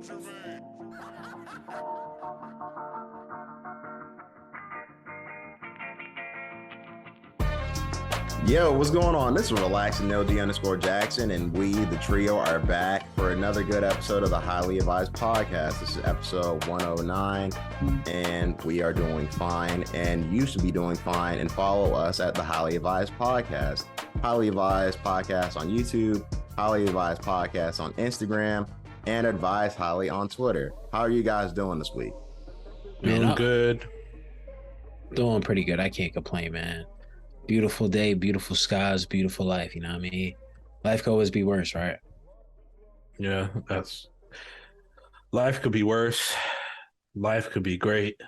Yo, what's going on? This is Relaxing LG_Jackson, and we, the trio, are back for another good episode of the Highly Advised Podcast. This is episode 109, and we are doing fine, and you should be doing fine, and follow us at the Highly Advised Podcast. Highly Advised Podcast on YouTube, Highly Advised Podcast on Instagram, and Advised Highly on Twitter. How are you guys doing this week? Doing good. Doing pretty good. I can't complain, man. Beautiful day, beautiful skies, beautiful life. You know what I mean? Life could always be worse, right? Yeah, life could be worse. Life could be great.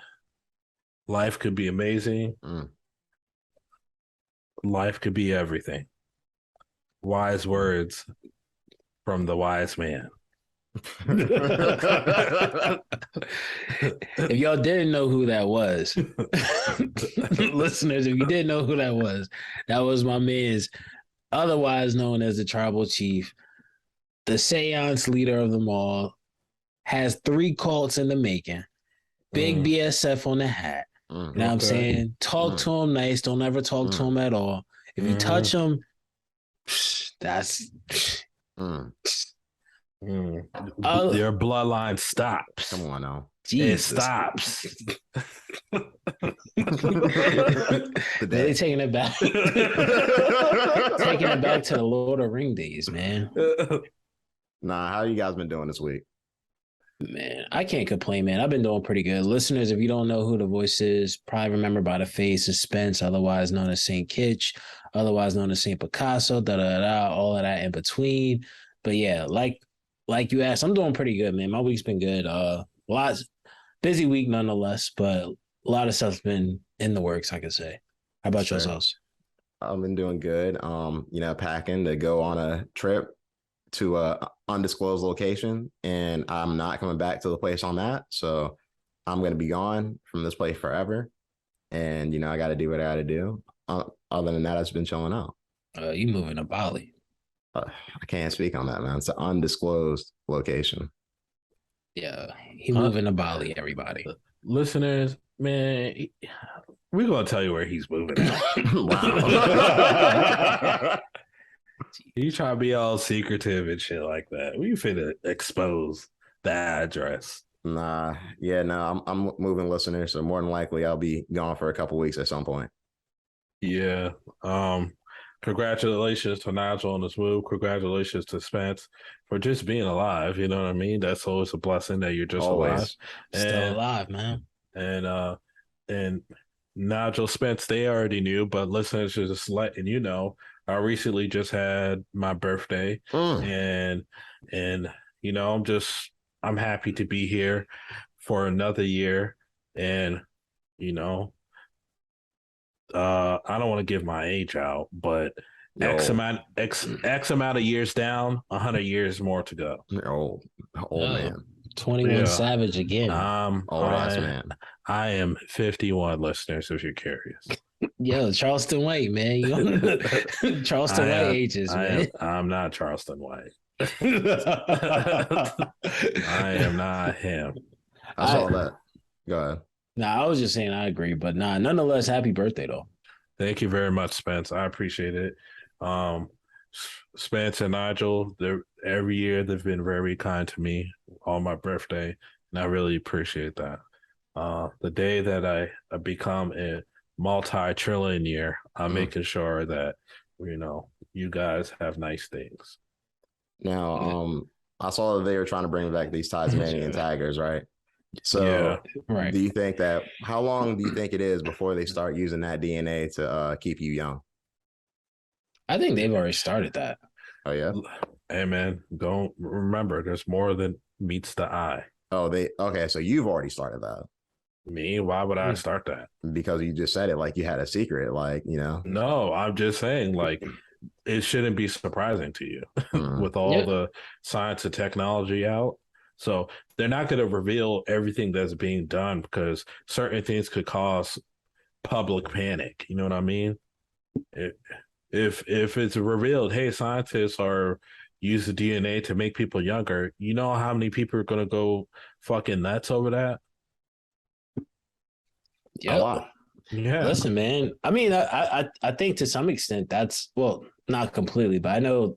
Life could be amazing. Life could be everything. Wise words from the wise man. If y'all didn't know who that was, listeners, if you didn't know who that was my man's, otherwise known as the tribal chief, the seance leader of them all, has 3 cults in the making, big BSF on the hat. You know what I'm saying? Talk to him nice, don't ever talk to him at all. If you touch him, that's your bloodline stops. Come on now. Jesus. It stops. They taking it back. Taking it back to the Lord of Ring days, man. Nah, how you guys been doing this week? Man, I can't complain, man. I've been doing pretty good. Listeners, if you don't know who the voice is, probably remember by the face of Spence, otherwise known as Saint Kitch, otherwise known as Saint Picasso, all of that in between. But yeah, like you asked, I'm doing pretty good, man. My week's been good. Busy week nonetheless, but a lot of stuff's been in the works, I could say. How about yourselves? I've been doing good. Packing to go on a trip to a undisclosed location, and I'm not coming back to the place on that. So I'm going to be gone from this place forever. And, I got to do what I got to do. Other than that, I've just been chilling out. You moving to Bali? I can't speak on that, man. It's an undisclosed location. Yeah, he moving to Bali, everybody. Listeners, man, we're going to tell you where he's moving. Wow. He's trying to be all secretive and shit like that. We finna expose the address. I'm moving, listeners, so more than likely I'll be gone for a couple weeks at some point. Yeah. Congratulations to Nigel on this move. Congratulations to Spence for just being alive. You know what I mean? That's always a blessing that you're just alive. Still alive, man. And Nigel, Spence, they already knew, but listeners, just letting you know, I recently just had my birthday, and I'm happy to be here for another year, and I don't want to give my age out, but X amount of years down, 100 years more to go. Man. 21 Savage again. Man. I am 51, listeners, if you're curious. Yo, Charleston White, man. Charleston White ages, man. I'm not Charleston White. I am not him. I saw that. Go ahead. I was just saying I agree, but nonetheless, happy birthday, though. Thank you very much, Spence. I appreciate it. Spence and Nigel, every year they've been very kind to me on my birthday, and I really appreciate that. The day that I become a multi-trillionaire, I'm making sure that you guys have nice things. Now, I saw that they were trying to bring back these Tasmanian tigers, right? So, right. Do you think how long do you think it is before they start using that DNA to keep you young? I think they've already started that. Oh, yeah? Hey, man, don't remember, there's more than meets the eye. Oh, okay, so you've already started that. Me? Why would I start that? Because you just said it like you had a secret, No, I'm just saying, it shouldn't be surprising to you with all the science and technology out. So they're not going to reveal everything that's being done because certain things could cause public panic. You know what I mean? If it's revealed, hey, scientists are, use the DNA to make people younger, you know how many people are gonna go fucking nuts over that? A lot. Yeah. Listen, man. I mean, I think to some extent that's, well, not completely, but I know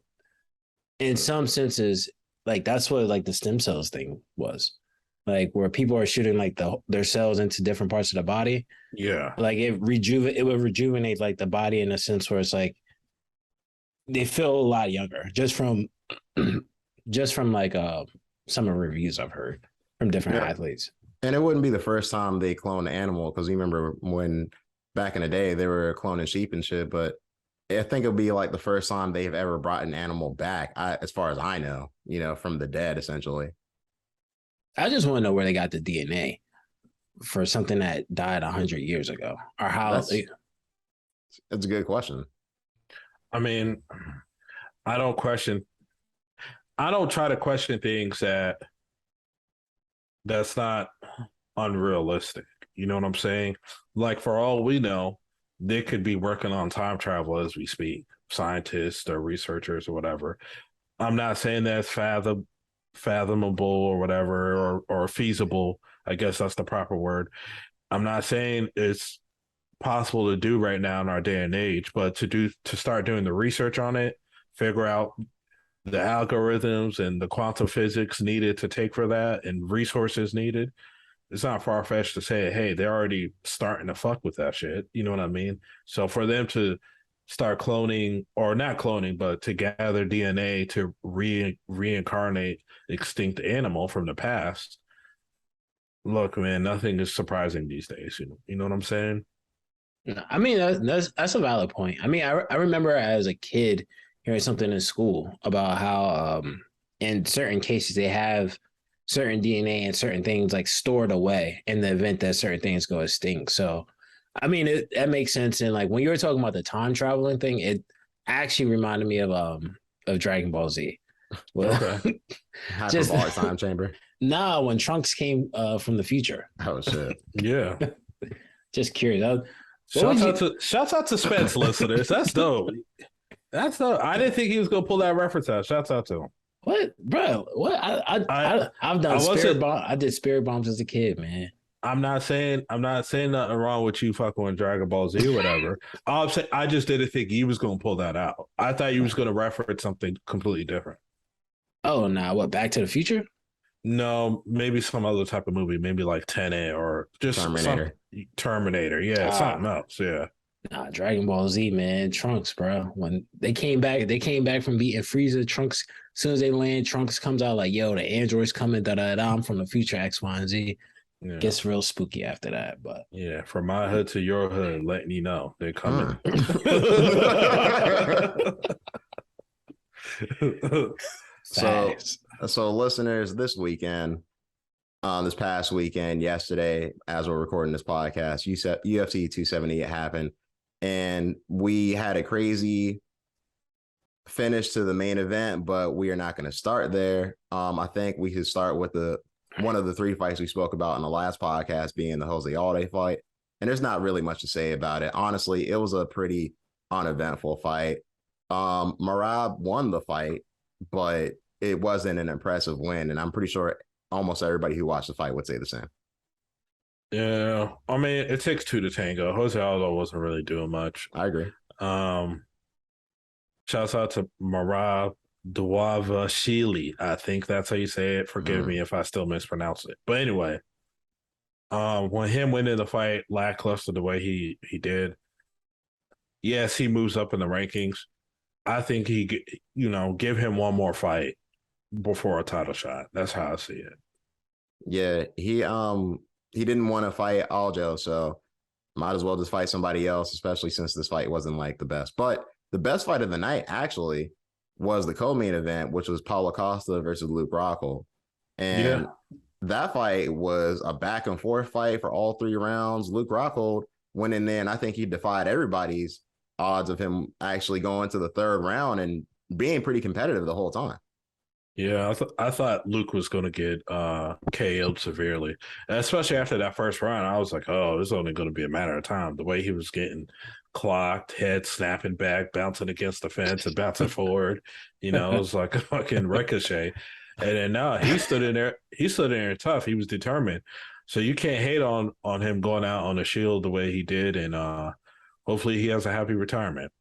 in some senses, like that's what like the stem cells thing was, like where people are shooting like their cells into different parts of the body. Yeah. Like it would rejuvenate like the body in a sense where it's like they feel a lot younger just from like some of the reviews I've heard from different Yeah. athletes. And it wouldn't be the first time they cloned an animal, because you remember when back in the day they were cloning sheep and shit. But I think it'll be like the first time they've ever brought an animal back, as far as I know, from the dead, essentially. I just want to know where they got the DNA for something that died 100 years ago, or how. That's a good question. I mean, I don't try to question things that's not unrealistic. You know what I'm saying? Like, for all we know, they could be working on time travel as we speak, scientists or researchers or whatever. I'm not saying that's fathomable or whatever, or feasible. I guess that's the proper word. I'm not saying it's possible to do right now in our day and age, but to start doing the research on it, figure out the algorithms and the quantum physics needed to take for that and resources needed, it's not far-fetched to say, hey, they're already starting to fuck with that shit. You know what I mean? So for them to start cloning, or not cloning, but to gather DNA to reincarnate extinct animal from the past, look, man, nothing is surprising these days. You know what I'm saying? I mean, that's a valid point. I mean, I remember as a kid hearing something in school about how in certain cases they have certain DNA and certain things like stored away in the event that certain things go extinct. So, I mean, that makes sense. And like when you were talking about the time traveling thing, it actually reminded me of Dragon Ball Z. Well, Okay. Hyperbolic time chamber. Nah, when Trunks came from the future. Oh shit. Yeah. Just curious. Shouts out to Spence listeners. That's dope. That's dope. I didn't think he was gonna pull that reference out. Shouts out to him. What, bro? What? I've done spirit bomb. I did spirit bombs as a kid, man. I'm not saying nothing wrong with you fucking with Dragon Ball Z or whatever. I'm saying I just didn't think he was gonna pull that out. I thought he was gonna reference something completely different. Oh, nah. What? Back to the Future? No, maybe some other type of movie, maybe like Tenet or just Terminator. Yeah, something else. Yeah. Nah, Dragon Ball Z, man. Trunks, bro. When they came back from beating Frieza. Trunks, as soon as they land, Trunks comes out like, yo, the android's coming, I'm from the future, X, Y, and Z. Yeah. Gets real spooky after that. But yeah, from my hood to your hood, letting you know they're coming. So listeners, this past weekend, yesterday, as we're recording this podcast, UFC 278 happened, and we had a crazy finish to the main event, but we are not going to start there. I think we could start with one of the three fights we spoke about in the last podcast, being the Jose Aldo fight. And there's not really much to say about it. Honestly, it was a pretty uneventful fight. Merab won the fight, but it wasn't an impressive win. And I'm pretty sure almost everybody who watched the fight would say the same. Yeah. I mean, it takes two to tango. Jose Aldo wasn't really doing much. I agree. Shouts out to Merab Dvalishvili. I think that's how you say it. Forgive me if I still mispronounce it. But anyway, when him winning the fight lackluster the way he did, yes, he moves up in the rankings. I think give him one more fight before a title shot. That's how I see it. Yeah, he didn't want to fight Aldo, so might as well just fight somebody else, especially since this fight wasn't like the best. But the best fight of the night actually was the co-main event, which was Paulo Costa versus Luke Rockhold. And that fight was a back and forth fight for all 3 rounds. Luke Rockhold went in there, and I think he defied everybody's odds of him actually going to the 3rd round and being pretty competitive the whole time. Yeah, I thought Luke was going to get KO'd severely, and especially after that first round. I was like, oh, it's only going to be a matter of time. The way he was getting clocked, head snapping back, bouncing against the fence and bouncing forward, it was like a fucking ricochet. And then now he stood in there. He stood in there tough. He was determined. So you can't hate on him going out on the shield the way he did, and hopefully he has a happy retirement.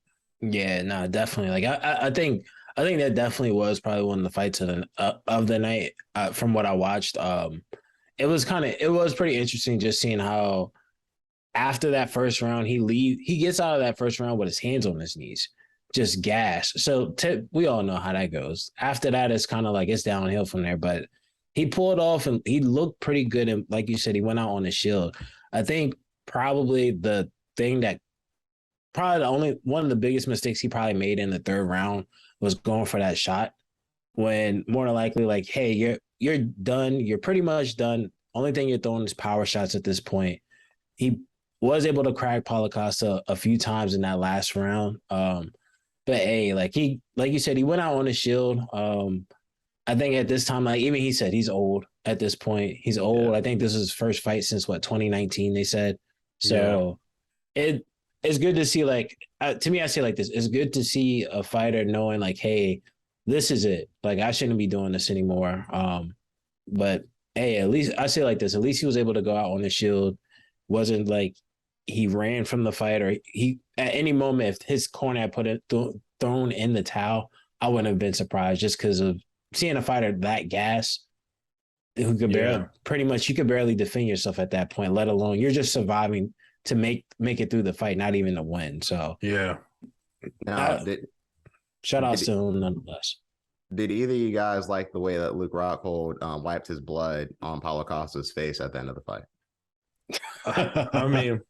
Yeah, no, definitely. Like I think that definitely was probably one of the fights of the night. From what I watched, it was pretty interesting just seeing how after that first round he gets out of that first round with his hands on his knees, just gas. So we all know how that goes. After that, it's kind of like it's downhill from there. But he pulled off and he looked pretty good. And like you said, he went out on the shield. I think probably the thing that probably the only one of the biggest mistakes he probably made in the third round was going for that shot when more than likely, like, hey, you're done. You're pretty much done. Only thing you're throwing is power shots at this point. He was able to crack Paulo Costa a few times in that last round. But hey, like you said, he went out on a shield. I think at this time, like even he said he's old at this point. He's old. Yeah. I think this is his first fight since 2019, they said. So it's good to see, like, to me, I say like this. It's good to see a fighter knowing like, hey, this is it. Like, I shouldn't be doing this anymore. But hey, at least I say like this. At least he was able to go out on the shield. Wasn't like he ran from the fight or he at any moment if his corner had put it thrown in the towel, I wouldn't have been surprised just because of seeing a fighter that gas who could pretty much you could barely defend yourself at that point, let alone you're just surviving to make it through the fight, not even to win. So yeah. Now, shout out to him nonetheless. Did either of you guys like the way that Luke Rockhold wiped his blood on Paulo Costa's face at the end of the fight? I mean,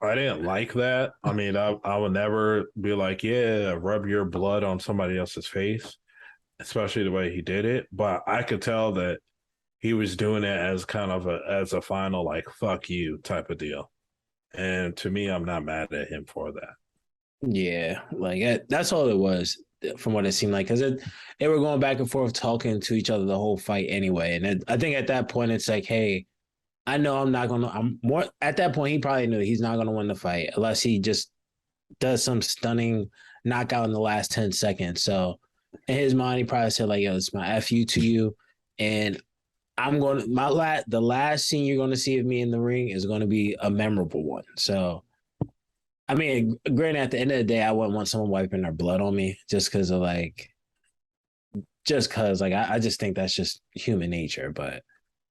I didn't like that. I mean, I would never be like, yeah, rub your blood on somebody else's face, especially the way he did it. But I could tell that he was doing it as kind of as a final, like, fuck you type of deal. And to me, I'm not mad at him for that. Yeah, like that's all it was from what it seemed like, because they were going back and forth talking to each other the whole fight anyway. And I think at that point, it's like, hey, I know I'm more at that point. He probably knew he's not going to win the fight unless he just does some stunning knockout in the last 10 seconds. So in his mind, he probably said like, yo, it's my FU to you. And I'm going to, the last scene you're going to see of me in the ring is going to be a memorable one. So, I mean, granted, at the end of the day, I wouldn't want someone wiping their blood on me just because I just think that's just human nature. But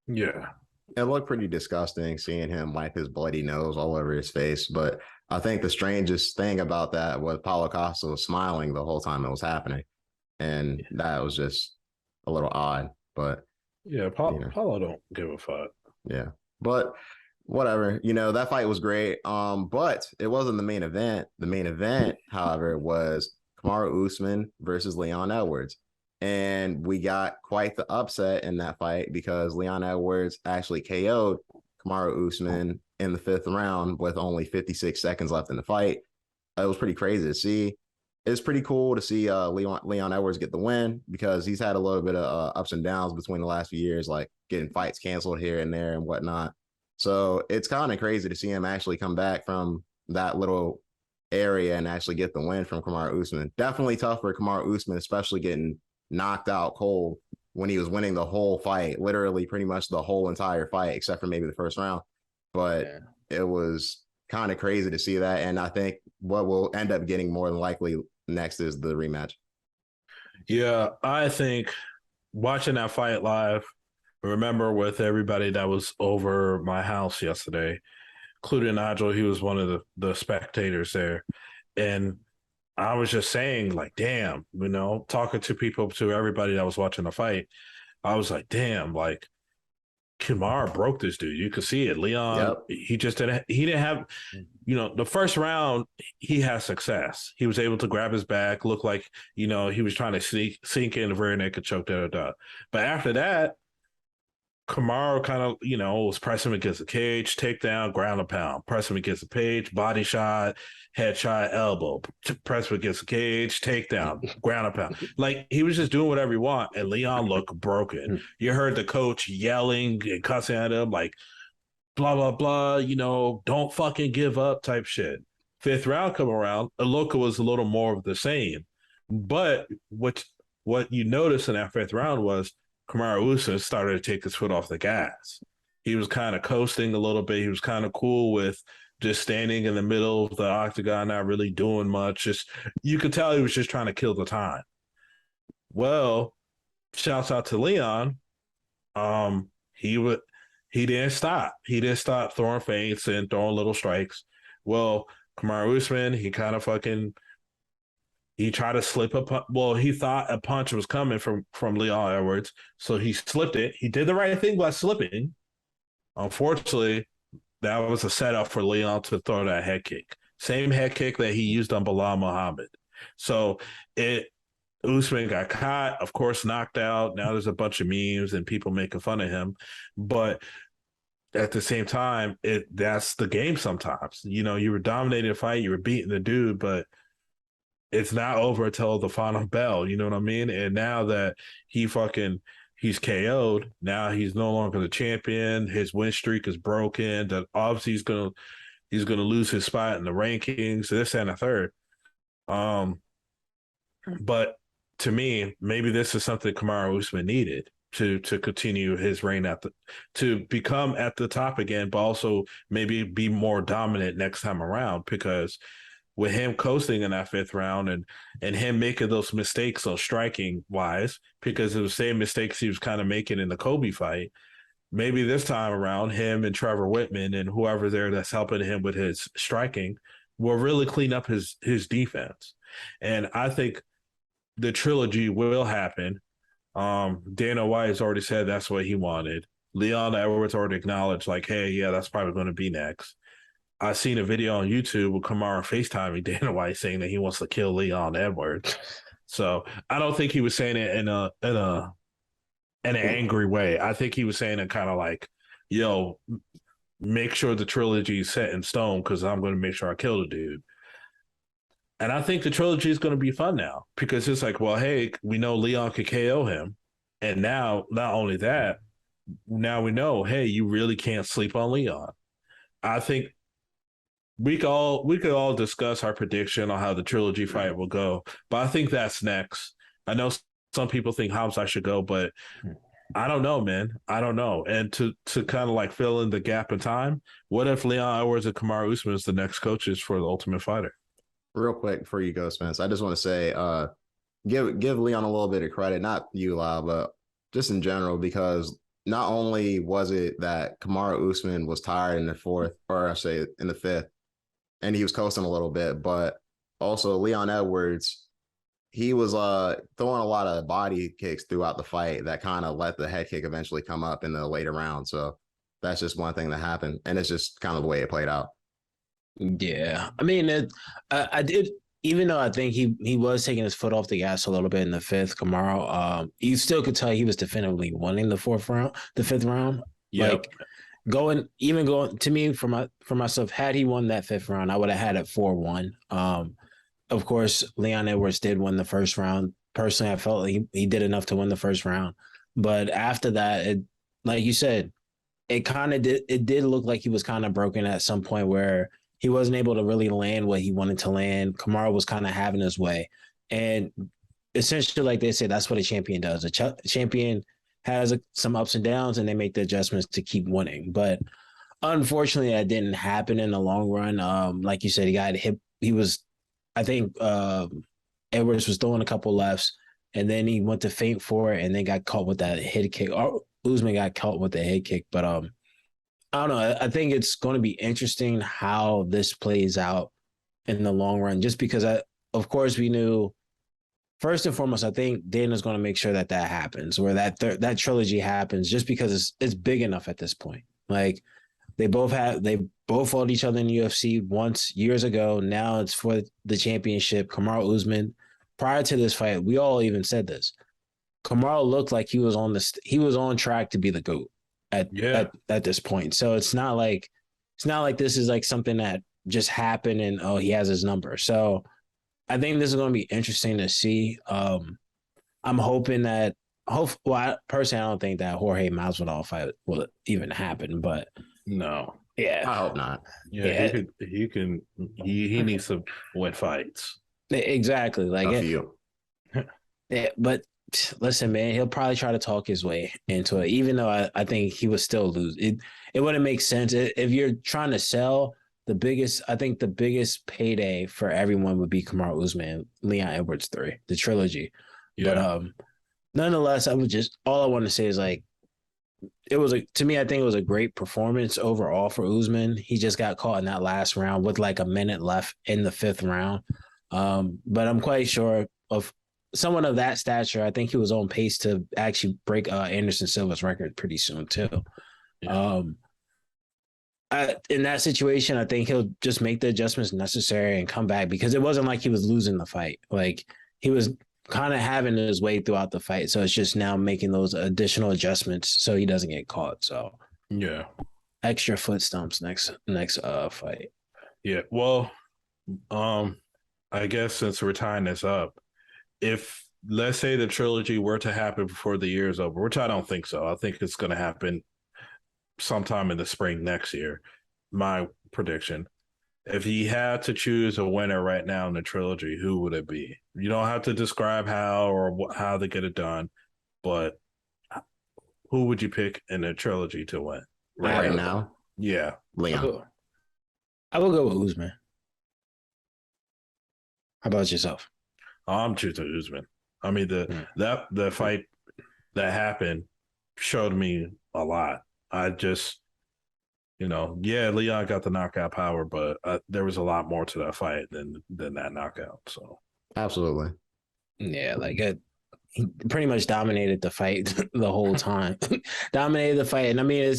yeah. It looked pretty disgusting seeing him wipe his bloody nose all over his face. But I think the strangest thing about that was Paulo Costa was smiling the whole time it was happening. And that was just a little odd. But yeah, Paulo don't give a fuck. Yeah. But whatever, that fight was great. But it wasn't the main event. The main event, however, was Kamaru Usman versus Leon Edwards. And we got quite the upset in that fight because Leon Edwards actually KO'd Kamaru Usman in the 5th round with only 56 seconds left in the fight. It was pretty crazy to see. It's pretty cool to see Leon Edwards get the win because he's had a little bit of ups and downs between the last few years, like getting fights canceled here and there and whatnot. So it's kind of crazy to see him actually come back from that little area and actually get the win from Kamaru Usman. Definitely tough for Kamaru Usman, especially getting knocked out cold when he was winning the whole fight, literally pretty much the whole entire fight, except for maybe the first round. But it was kind of crazy to see that. And I think what we'll end up getting more than likely next is the rematch. Yeah, I think watching that fight live, remember with everybody that was over my house yesterday, including Nigel, he was one of the spectators there. And I was just saying, like, damn, talking to everybody that was watching the fight, I was like, damn, like, Kamaru broke this dude. You could see it. Leon, he didn't have, the first round, he had success. He was able to grab his back, look like, he was trying to sink in the rear naked choke, But after that, Kamaru kind of, was pressing him against the cage, takedown, ground and pound, press him against the cage, body shot, headshot, elbow, press him against the cage, takedown, ground and pound. Like, he was just doing whatever he want, and Leon looked broken. You heard the coach yelling and cussing at him, like, blah, blah, blah, don't fucking give up type shit. Fifth round come around, Aloka was a little more of the same. But what you noticed in that fifth round was Kamaru Usman started to take his foot off the gas. He was kind of coasting a little bit. He was kind of cool with just standing in the middle of the octagon, not really doing much. Just, you could tell he was just trying to kill the time. Well, shouts out to Leon. He didn't stop. He didn't stop throwing feints and throwing little strikes. Well, Kamaru Usman, he kind of he tried to slip a punch. Well, he thought a punch was coming from Leon Edwards, so he slipped it. He did the right thing by slipping. Unfortunately, that was a setup for Leon to throw that head kick. Same head kick that he used on Bilal Muhammad. So Usman got caught, of course, knocked out. Now there's a bunch of memes and people making fun of him. But at the same time, that's the game sometimes. You were dominating a fight, you were beating the dude, but it's not over until the final bell, you know what I mean? And now that he's KO'd, now he's no longer the champion. His win streak is broken. That obviously he's gonna lose his spot in the rankings, this and a third. But to me, maybe this is something Kamaru Usman needed to continue his reign to become at the top again, but also maybe be more dominant next time around, because with him coasting in that fifth round and him making those mistakes on striking wise, because it was the same mistakes he was kind of making in the Kobe fight, maybe this time around him and Trevor Whitman and whoever there that's helping him with his striking will really clean up his defense. And I think the trilogy will happen. Dana White has already said that's what he wanted. Leon Edwards already acknowledged, like, hey, yeah, that's probably going to be next. I seen a video on YouTube with Kamaru FaceTiming Dana White saying that he wants to kill Leon Edwards. So I don't think he was saying it in an angry way. I think he was saying it kind of like, yo, make sure the trilogy is set in stone because I'm going to make sure I kill the dude. And I think the trilogy is going to be fun now because it's like, well, hey, we know Leon could KO him. And now, not only that, now we know, hey, you really can't sleep on Leon. I think we could all discuss our prediction on how the trilogy fight will go, but I think that's next. I know some people think Hamza should go, but I don't know, man. I don't know. And to kind of like fill in the gap in time, what if Leon Edwards and Kamaru Usman is the next coaches for the Ultimate Fighter? Real quick before you go, Spence, I just want to say, give Leon a little bit of credit, not you, Lyle, but just in general, because not only was it that Kamaru Usman was tired in the fourth, or I say in the fifth, and he was coasting a little bit, but also Leon Edwards, he was throwing a lot of body kicks throughout the fight that kind of let the head kick eventually come up in the later round. So that's just one thing that happened, and it's just kind of the way it played out. Yeah, I mean, I did, even though I think he was taking his foot off the gas a little bit in the fifth, Kamaru, you still could tell he was definitively winning the fifth round. Yep. Like going to me for myself, had he won that fifth round, I would have had it 4-1. Of course, Leon Edwards did win the first round. Personally, I felt he did enough to win the first round, but after that, like you said, it did look like he was kind of broken at some point where he wasn't able to really land what he wanted to land. Kamaru was kind of having his way. And essentially, like they say, that's what a champion does. A champion has some ups and downs, and they make the adjustments to keep winning. But unfortunately, that didn't happen in the long run. Like you said, he got hit. I think Edwards was throwing a couple lefts, and then he went to feint for it, and then got caught with that head kick. Or Usman got caught with the head kick. But I don't know. I think it's going to be interesting how this plays out in the long run, just because, of course, we knew, first and foremost, I think Dana's going to make sure that happens, where that trilogy happens, just because it's big enough at this point. Like, they both fought each other in the UFC once years ago. Now it's for the championship. Kamaru Usman, prior to this fight, we all even said this. Kamaru looked like he was on track to be the GOAT. at this point. So it's not like this is like something that just happened and he has his number. So I think this is going to be interesting to see. I'm hoping that personally, I don't think that Jorge Masvidal fight will even happen, but no, yeah, I hope not. Yeah, he needs to win fights. Exactly. Like a few. Yeah, but listen, man, he'll probably try to talk his way into it, even though I think he would still lose. It wouldn't make sense if you're trying to sell. I think the biggest payday for everyone would be Kamaru Usman, Leon Edwards 3, the trilogy. Yeah. But nonetheless, all I want to say is like to me, I think it was a great performance overall for Usman. He just got caught in that last round with like a minute left in the 5th round. But I'm quite sure of someone of that stature, I think he was on pace to actually break Anderson Silva's record pretty soon too. Yeah. In that situation, I think he'll just make the adjustments necessary and come back, because it wasn't like he was losing the fight. Like he was kind of having his way throughout the fight. So it's just now making those additional adjustments so he doesn't get caught. So yeah, extra foot stumps next fight. Yeah. Well, I guess since we're tying this up, if let's say the trilogy were to happen before the year is over, which I don't think so. I think it's going to happen sometime in the spring next year. My prediction. If he had to choose a winner right now in the trilogy, who would it be? You don't have to describe how or how they get it done, but who would you pick in the trilogy to win? Right now? Yeah. Leon. I will go with Usman. How about yourself? I'm choosing Usman. I mean, the fight that happened showed me a lot. I just, Leon got the knockout power, but there was a lot more to that fight than that knockout. So absolutely, yeah, like he pretty much dominated the fight the whole time. Dominated the fight, and I mean,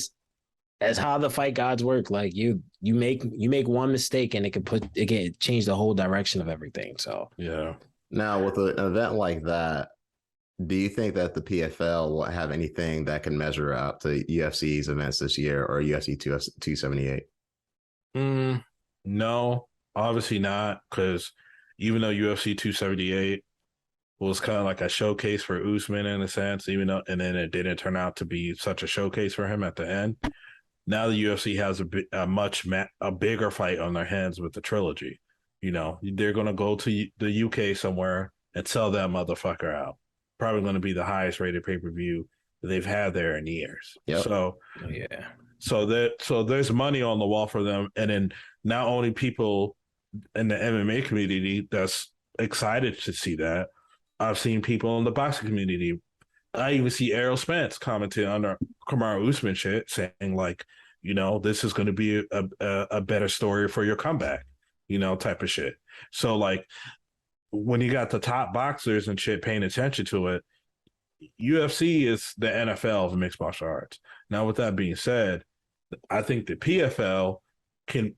that's how the fight gods work. Like you make one mistake, and it can change the whole direction of everything. So yeah. Now, with an event like that, do you think that the PFL will have anything that can measure up to UFC's events this year or UFC 278? No, obviously not, because even though UFC 278 was kind of like a showcase for Usman in a sense, and then it didn't turn out to be such a showcase for him at the end. Now the UFC has a bigger fight on their hands with the trilogy. They're going to go to the UK somewhere and sell that motherfucker out. Probably going to be the highest rated pay-per-view that they've had there in years. Yep. So yeah. So there's money on the wall for them. And then not only people in the MMA community that's excited to see that, I've seen people in the boxing community. I even see Errol Spence commenting on the Kamaru Usman shit, saying like, this is going to be a better story for your comeback, type of shit. So like, when you got the top boxers and shit paying attention to it, UFC is the NFL of mixed martial arts. Now, with that being said, I think the PFL can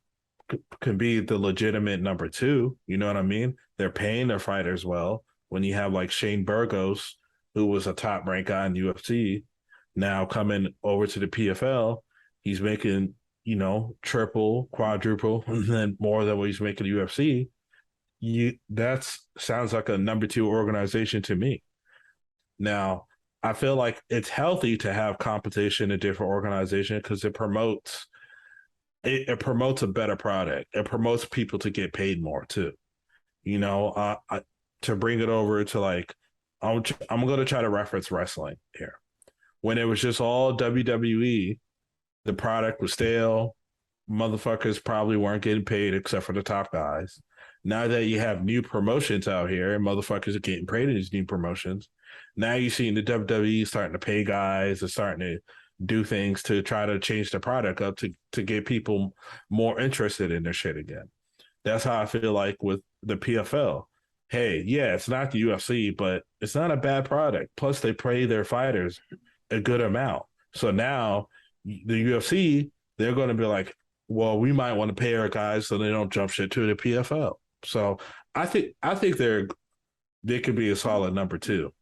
be the legitimate number 2. You know what I mean? They're paying their fighters well. When you have like Shane Burgos, who was a top ranked guy in the UFC, now coming over to the PFL, he's making, triple, quadruple, and then more than what he's making the UFC. That sounds like a number 2 organization to me. Now, I feel like it's healthy to have competition in different organizations because it promotes a better product. It promotes people to get paid more too. To bring it over to like, I'm going to try to reference wrestling here. When it was just all WWE, the product was stale. Motherfuckers probably weren't getting paid except for the top guys. Now that you have new promotions out here and motherfuckers are getting paid in these new promotions, now you're seeing the WWE starting to pay guys and starting to do things to try to change the product up to get people more interested in their shit again. That's how I feel like with the PFL. Hey, yeah, it's not the UFC, but it's not a bad product. Plus, they pay their fighters a good amount. So now the UFC, they're going to be like, well, we might want to pay our guys so they don't jump shit to the PFL. So I think they could be a solid number 2.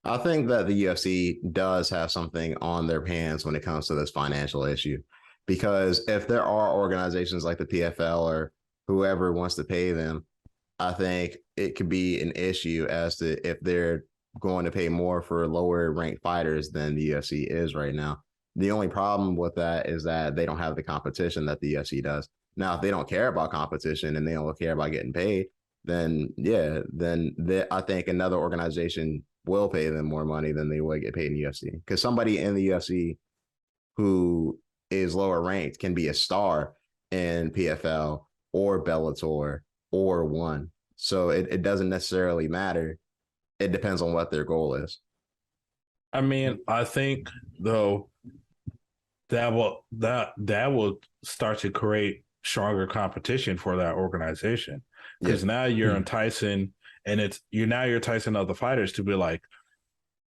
I think that the UFC does have something on their hands when it comes to this financial issue, because if there are organizations like the PFL or whoever wants to pay them, I think it could be an issue as to if they're going to pay more for lower ranked fighters than the UFC is right now. The only problem with that is that they don't have the competition that the UFC does. Now, if they don't care about competition and they don't care about getting paid, then yeah, I think another organization will pay them more money than they would get paid in the UFC. Because somebody in the UFC who is lower ranked can be a star in PFL or Bellator or one. So it doesn't necessarily matter. It depends on what their goal is. I mean, I think though that will start to create stronger competition for that organization, because now you're enticing, and you're enticing other fighters to be like,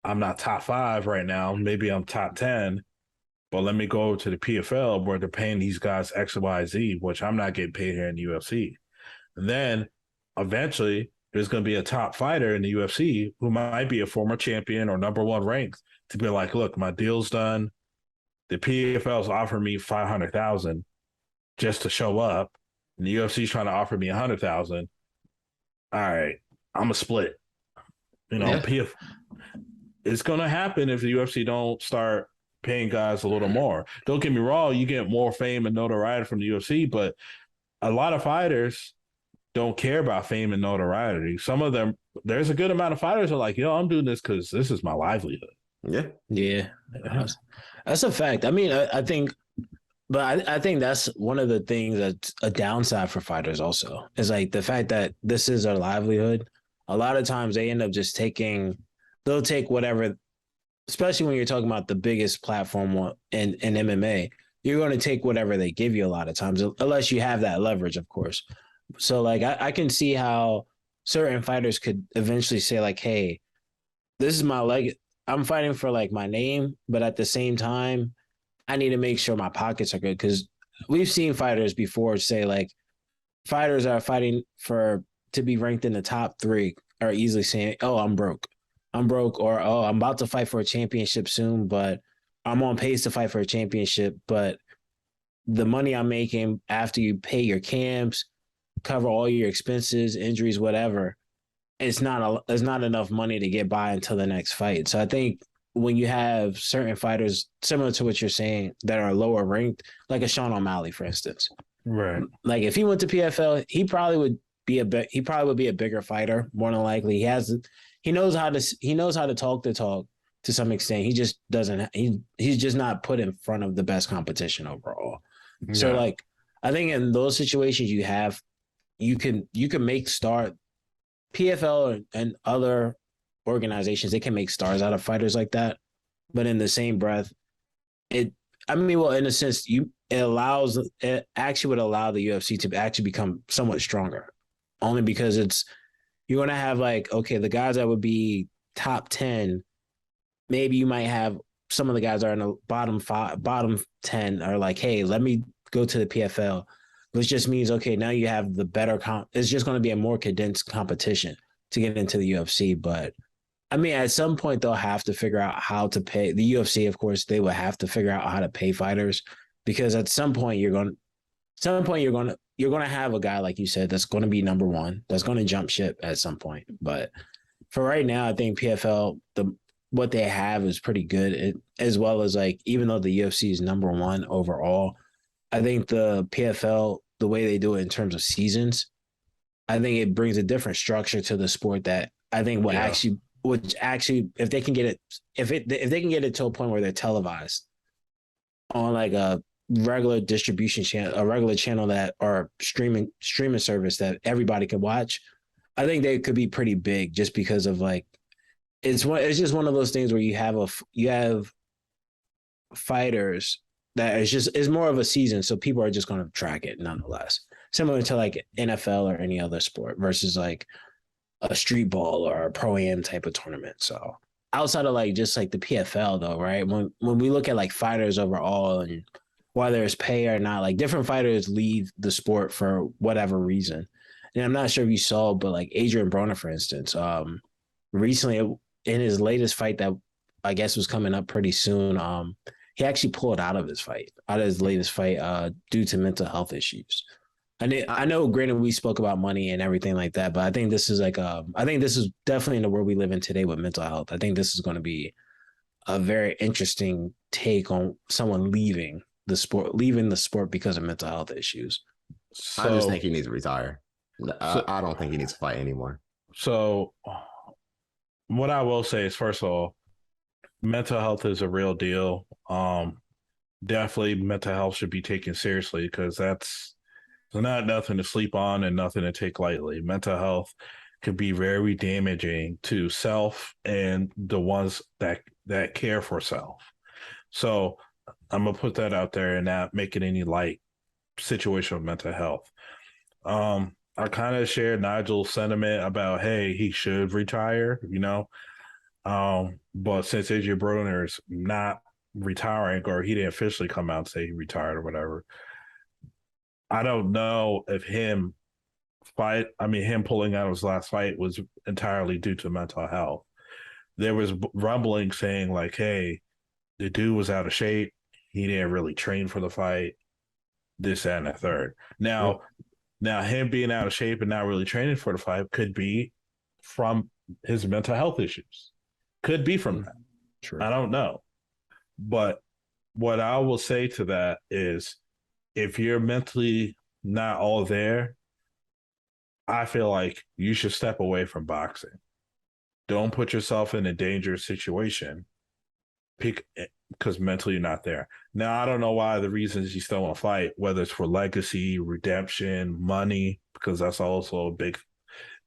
I'm not top 5 right now, maybe I'm top 10, but let me go to the PFL where they're paying these guys X, Y, Z, which I'm not getting paid here in the UFC. And then eventually there's going to be a top fighter in the UFC who might be a former champion or number 1 ranked to be like, look, my deal's done. The PFL's offering me $500,000 just to show up, and the UFC's trying to offer me $100,000. All right, I'm a split. It's going to happen if the UFC don't start paying guys a little more. Don't get me wrong, you get more fame and notoriety from the UFC, but a lot of fighters don't care about fame and notoriety. Some of them, there's a good amount of fighters are like, I'm doing this because this is my livelihood. Yeah. That's a fact. I mean, I think, but I think that's one of the things that's a downside for fighters also, is like the fact that this is their livelihood. A lot of times they end up just they'll take whatever, especially when you're talking about the biggest platform in MMA, you're going to take whatever they give you a lot of times, unless you have that leverage, of course. So like, I can see how certain fighters could eventually say like, hey, this is my leg. I'm fighting for like my name, but at the same time, I need to make sure my pockets are good, because we've seen fighters before say like fighters are fighting to be ranked in the top 3 are easily saying, oh, I'm broke, or oh, I'm about to fight for a championship soon, but I'm on pace to fight for a championship, but the money I'm making after you pay your camps, cover all your expenses, injuries, whatever, it's not enough money to get by until the next fight. So I think when you have certain fighters similar to what you're saying that are lower ranked, like a Sean O'Malley, for instance, right? Like if he went to PFL, he probably would be a bigger fighter, more than likely. He knows how to talk the talk to some extent. He just doesn't. He's just not put in front of the best competition overall. Yeah. So like, I think in those situations you can make PFL and other organizations, they can make stars out of fighters like that. But in the same breath, in a sense, it actually would allow the UFC to actually become somewhat stronger, only because you're going to have like, okay, the guys that would be top 10, maybe you might have some of the guys that are in the bottom 10 are like, hey, let me go to the PFL, which just means, okay, now you have the better it's just going to be a more condensed competition to get into the UFC. But I mean, at some point they'll have to figure out how to pay the UFC. Of course, they will have to figure out how to pay fighters, because at some point you're going to have a guy, like you said, that's going to be number 1, that's going to jump ship at some point. But for right now, I think PFL, what they have is pretty good, as well as like, even though the UFC is number 1 overall, I think the PFL, the way they do it in terms of seasons, I think it brings a different structure to the sport that I think if they can get it to a point where they're televised on like a regular distribution channel, a regular channel or streaming service that everybody can watch, I think they could be pretty big, just because of like, it's just one of those things where you have fighters that is more of a season, so people are just going to track it nonetheless, similar to like NFL or any other sport versus like a street ball or a pro-am type of tournament. So outside of like just like the PFL though, right? When we look at like fighters overall and whether it's pay or not, like different fighters leave the sport for whatever reason. And I'm not sure if you saw, but like Adrian Broner, for instance, recently in his latest fight that I guess was coming up pretty soon, he actually pulled out of his latest fight, due to mental health issues. I know, granted, we spoke about money and everything like that, but I think this is I think this is definitely in the world we live in today with mental health. I think this is going to be a very interesting take on someone leaving the sport because of mental health issues. I just So, think he needs to retire. I don't think he needs to fight anymore. so what I will say is, first of all, mental health is a real deal. Definitely mental health should be taken seriously because that's not nothing to sleep on and nothing to take lightly. Mental health could be very damaging to self and the ones that care for self. So I'm gonna put that out there and not make it any light situation of mental health. I kind of shared Nigel's sentiment about, hey, he should retire, but since Adrian Broner's not retiring, or he didn't officially come out and say he retired or whatever, I don't know if him pulling out of his last fight was entirely due to mental health. There was rumbling saying like, hey, the dude was out of shape. He didn't really train for the fight, this, that, and the third. Now him being out of shape and not really training for the fight could be from his mental health issues. Could be from that. True. I don't know. But what I will say to that is, if you're mentally not all there, I feel like you should step away from boxing. Don't put yourself in a dangerous situation because mentally you're not there. Now, I don't know why the reasons you still want to fight, whether it's for legacy, redemption, money, because that's also a big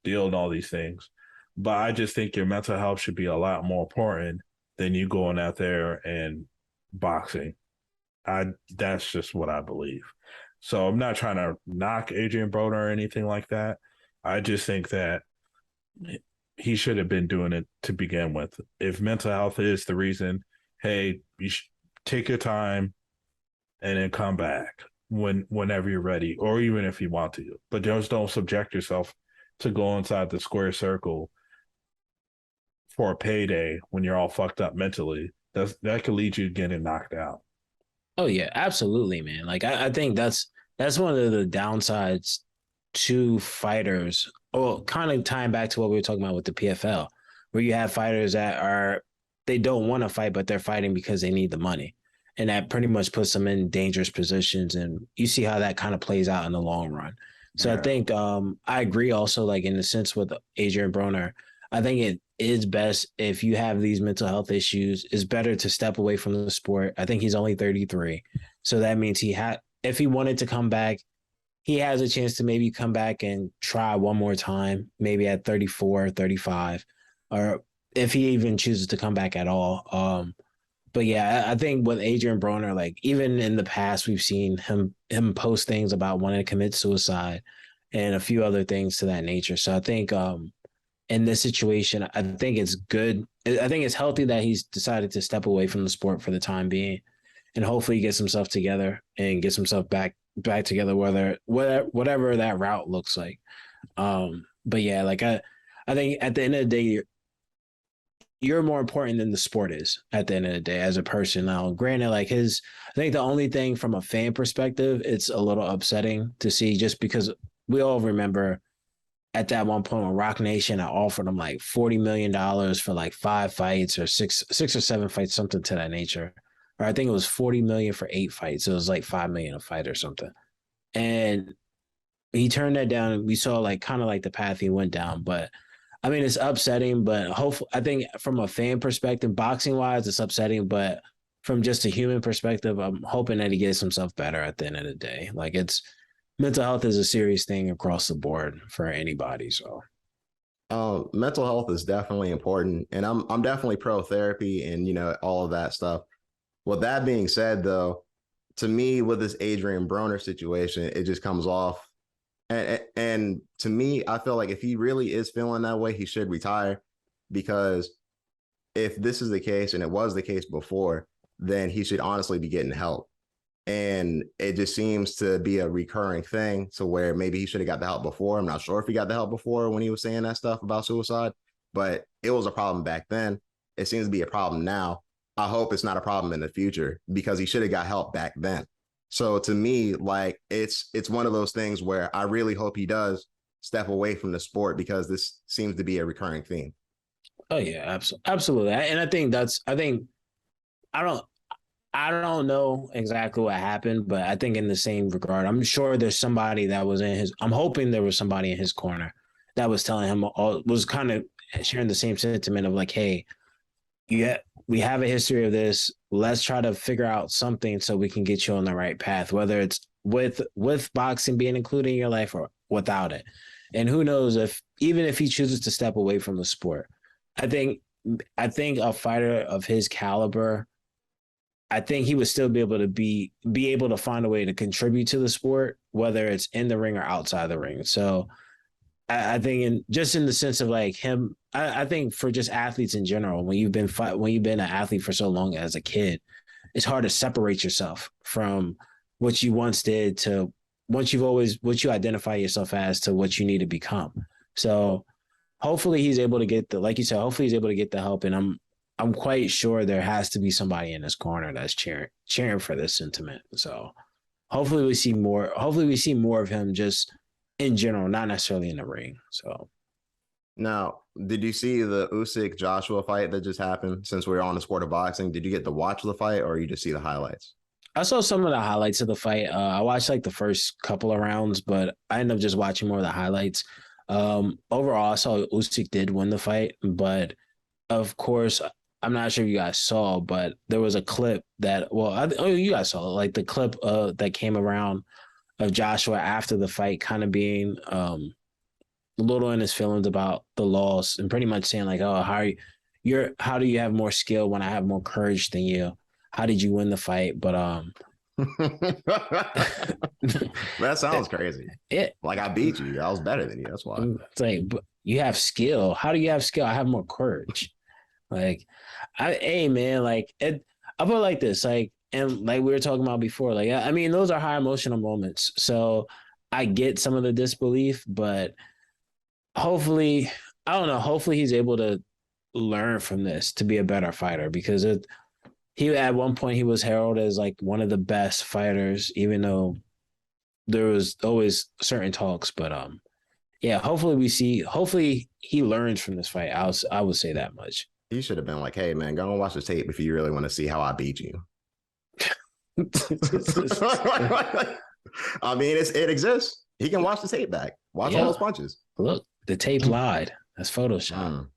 deal in all these things. But I just think your mental health should be a lot more important than you going out there and boxing. That's just what I believe. So I'm not trying to knock Adrian Broner or anything like that. I just think that he should have been doing it to begin with. If mental health is the reason, hey, you should take your time and then come back whenever you're ready, or even if you want to. But just don't subject yourself to go inside the square circle for a payday when you're all fucked up mentally. That could lead you to getting knocked out. Oh yeah, absolutely, man. Like I think that's one of the downsides to fighters. Oh, kind of tying back to what we were talking about with the PFL, where you have fighters that they don't want to fight, but they're fighting because they need the money. And that pretty much puts them in dangerous positions. And you see how that kind of plays out in the long run. So Yeah. I think I agree also, like in the sense with Adrian Broner, I think it is best if you have these mental health issues, it's better to step away from the sport. I think he's only 33. So that means if he wanted to come back, he has a chance to maybe come back and try one more time, maybe at 34, 35, or if he even chooses to come back at all. But yeah, I think with Adrian Broner, like even in the past, we've seen him post things about wanting to commit suicide and a few other things to that nature. So I think in this situation, I think it's good. I think it's healthy that he's decided to step away from the sport for the time being, and hopefully he gets himself together and gets himself back together, whatever that route looks like. But yeah, like I think at the end of the day, you're more important than the sport is at the end of the day as a person. Now, granted, like I think the only thing from a fan perspective, it's a little upsetting to see, just because we all remember at that one point when Rock Nation offered him like $40 million for like 5 fights or six or 7 fights, something to that nature. Or I think it was $40 million for 8 fights. So it was like $5 million a fight or something. And he turned that down. And we saw like kind of like the path he went down. But I mean, it's upsetting, but hopefully, I think from a fan perspective, boxing wise, it's upsetting, but from just a human perspective, I'm hoping that he gets himself better at the end of the day. Like mental health is a serious thing across the board for anybody. So, mental health is definitely important, and I'm definitely pro therapy and all of that stuff. With that being said, though, to me, with this Adrian Broner situation, it just comes off. And to me, I feel like if he really is feeling that way, he should retire, because if this is the case, and it was the case before, then he should honestly be getting help. And it just seems to be a recurring thing to where maybe he should have got the help before. I'm not sure if he got the help before when he was saying that stuff about suicide, but it was a problem back then. It seems to be a problem now. I hope it's not a problem in the future because he should have got help back then. So to me, like it's one of those things where I really hope he does step away from the sport because this seems to be a recurring theme. Oh yeah, absolutely. And I think I don't I don't know exactly what happened, but I think in the same regard, I'm sure there's somebody that was in his. I'm hoping there was somebody in his corner that was telling him was kind of sharing the same sentiment of like, hey, yeah, we have a history of this. Let's try to figure out something so we can get you on the right path, whether it's with boxing being included in your life or without it. And who knows if even if he chooses to step away from the sport, I think a fighter of his caliber, I think he would still be able to be able to find a way to contribute to the sport, whether it's in the ring or outside the ring. So I think in the sense of like him, I think for just athletes in general, when you've been an athlete for so long as a kid, it's hard to separate yourself from what you once did to what you identify yourself as to what you need to become. So hopefully he's able to get like you said, hopefully he's able to get the help. And I'm quite sure there has to be somebody in his corner that's cheering for this sentiment. So hopefully we see more of him just in general, not necessarily in the ring. So now, did you see the Usyk Joshua fight that just happened since we were on the sport of boxing? Did you get to watch the fight or you just see the highlights? I saw some of the highlights of the fight. I watched like the first couple of rounds, but I ended up just watching more of the highlights. Overall, I saw Usyk did win the fight, but of course, I'm not sure if you guys saw, but there was a clip that, you guys saw like the clip that came around of Joshua after the fight, kind of being a little in his feelings about the loss and pretty much saying like, "Oh, how do you have more skill when I have more courage than you? How did you win the fight?" But that sounds crazy. Like I beat you. I was better than you. That's why. It's like, but you have skill. How do you have skill? I have more courage. Like, hey man, like I put it like this, like, and like we were talking about before, like I mean, those are high emotional moments. So I get some of the disbelief, but hopefully, I don't know. Hopefully, he's able to learn from this to be a better fighter because he at one point he was heralded as like one of the best fighters, even though there was always certain talks. But yeah, hopefully he learns from this fight. I would say that much. He should have been like, "Hey man, go and watch the tape if you really want to see how I beat you." I mean, it exists. He can watch the tape back. Watch all those punches. Look, the tape lied. That's Photoshop.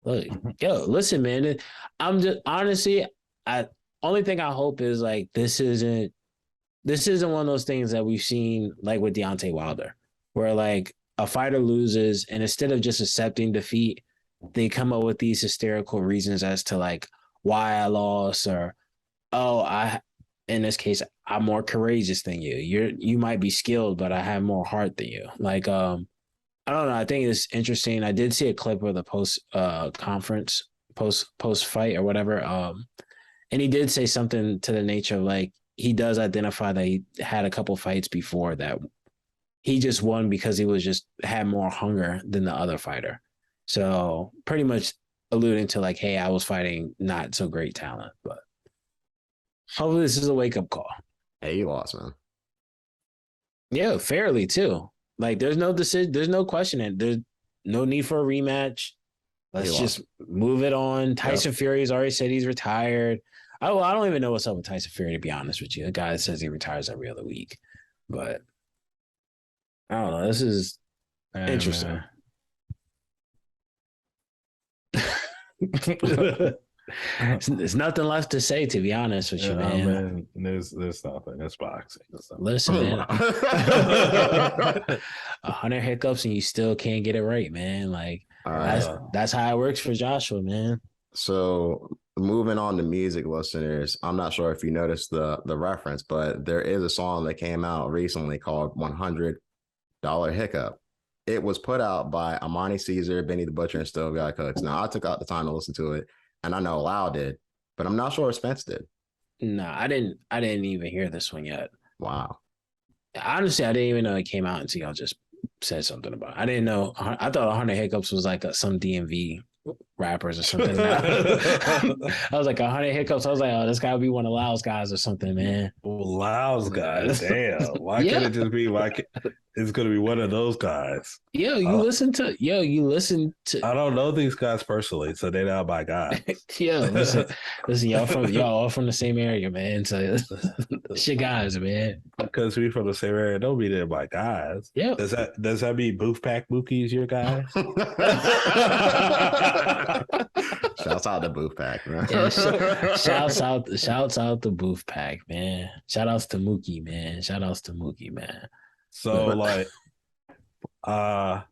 Look, yo, listen, man. I'm just honestly, only thing I hope is like this isn't one of those things that we've seen like with Deontay Wilder, where like a fighter loses and instead of just accepting defeat, they come up with these hysterical reasons as to like why I lost or in this case I'm more courageous than you. You might be skilled, but I have more heart than you. Like I don't know. I think it's interesting. I did see a clip of the post fight or whatever. And he did say something to the nature of like he does identify that he had a couple fights before that he just won because he was just had more hunger than the other fighter. So pretty much alluding to like, hey, I was fighting not so great talent, but hopefully this is a wake up call. Hey, you lost, man. Yeah, fairly too. Like there's no decision, there's no questioning. There's no need for a rematch. Let's just move it on. Tyson Fury's already said he's retired. I don't even know what's up with Tyson Fury, to be honest with you. The guy that says he retires every other week. But I don't know. This is interesting. There's nothing left to say, to be honest with you, man. There's nothing. It's boxing. Listen, man. 100 hiccups and you still can't get it right, man. Like that's how it works for Joshua, man. So moving on to music, listeners, I'm not sure if you noticed the reference, but there is a song that came out recently called $100 Hiccup. It was put out by Amani Caesar, Benny the Butcher, and Still Guy Cooks. Now, I took out the time to listen to it, and I know Lau did, but I'm not sure if Spence did. No, I didn't even hear this one yet. Wow. Honestly, I didn't even know it came out until y'all just said something about it. I didn't know. I thought 100 Hiccups was like some DMV rappers or something. I was like 100 Hiccups. I was like, oh, this gotta be one of Laos guys or something, man. Laos guys, damn. Why Yeah. can't it just be it's gonna be one of those guys? You listen to I don't know these guys personally, so they're not my guys. listen, y'all all from the same area, man. So shit guys, man. Because we from the same area, don't be there my guys. Yeah. Does that mean Booth Pack Mookie's your guy? Shouts out to Booth Pack, man. Yeah, shouts out to Booth Pack, man. Shout outs to Mookie, man. So like are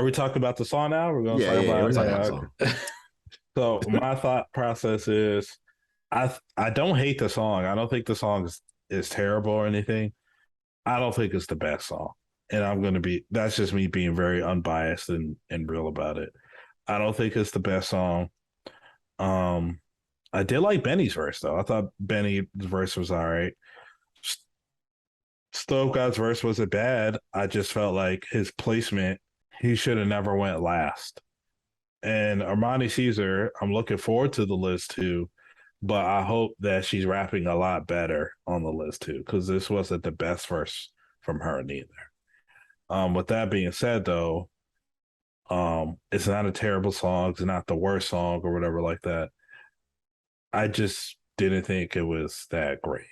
we talking about the song now? We're gonna talk about we're talking about the song. So my thought process is I don't hate the song. I don't think the song is terrible or anything. I don't think it's the best song. And that's just me being very unbiased and real about it. I don't think it's the best song. I did like Benny's verse though. I thought Benny's verse was all right. Stove God's verse wasn't bad. I just felt like his placement, he should have never went last. And Armani Caesar, I'm looking forward to the list too, but I hope that she's rapping a lot better on the list too, because this wasn't the best verse from her neither. With that being said though, it's not a terrible song, it's not the worst song or whatever like that. I just didn't think it was that great.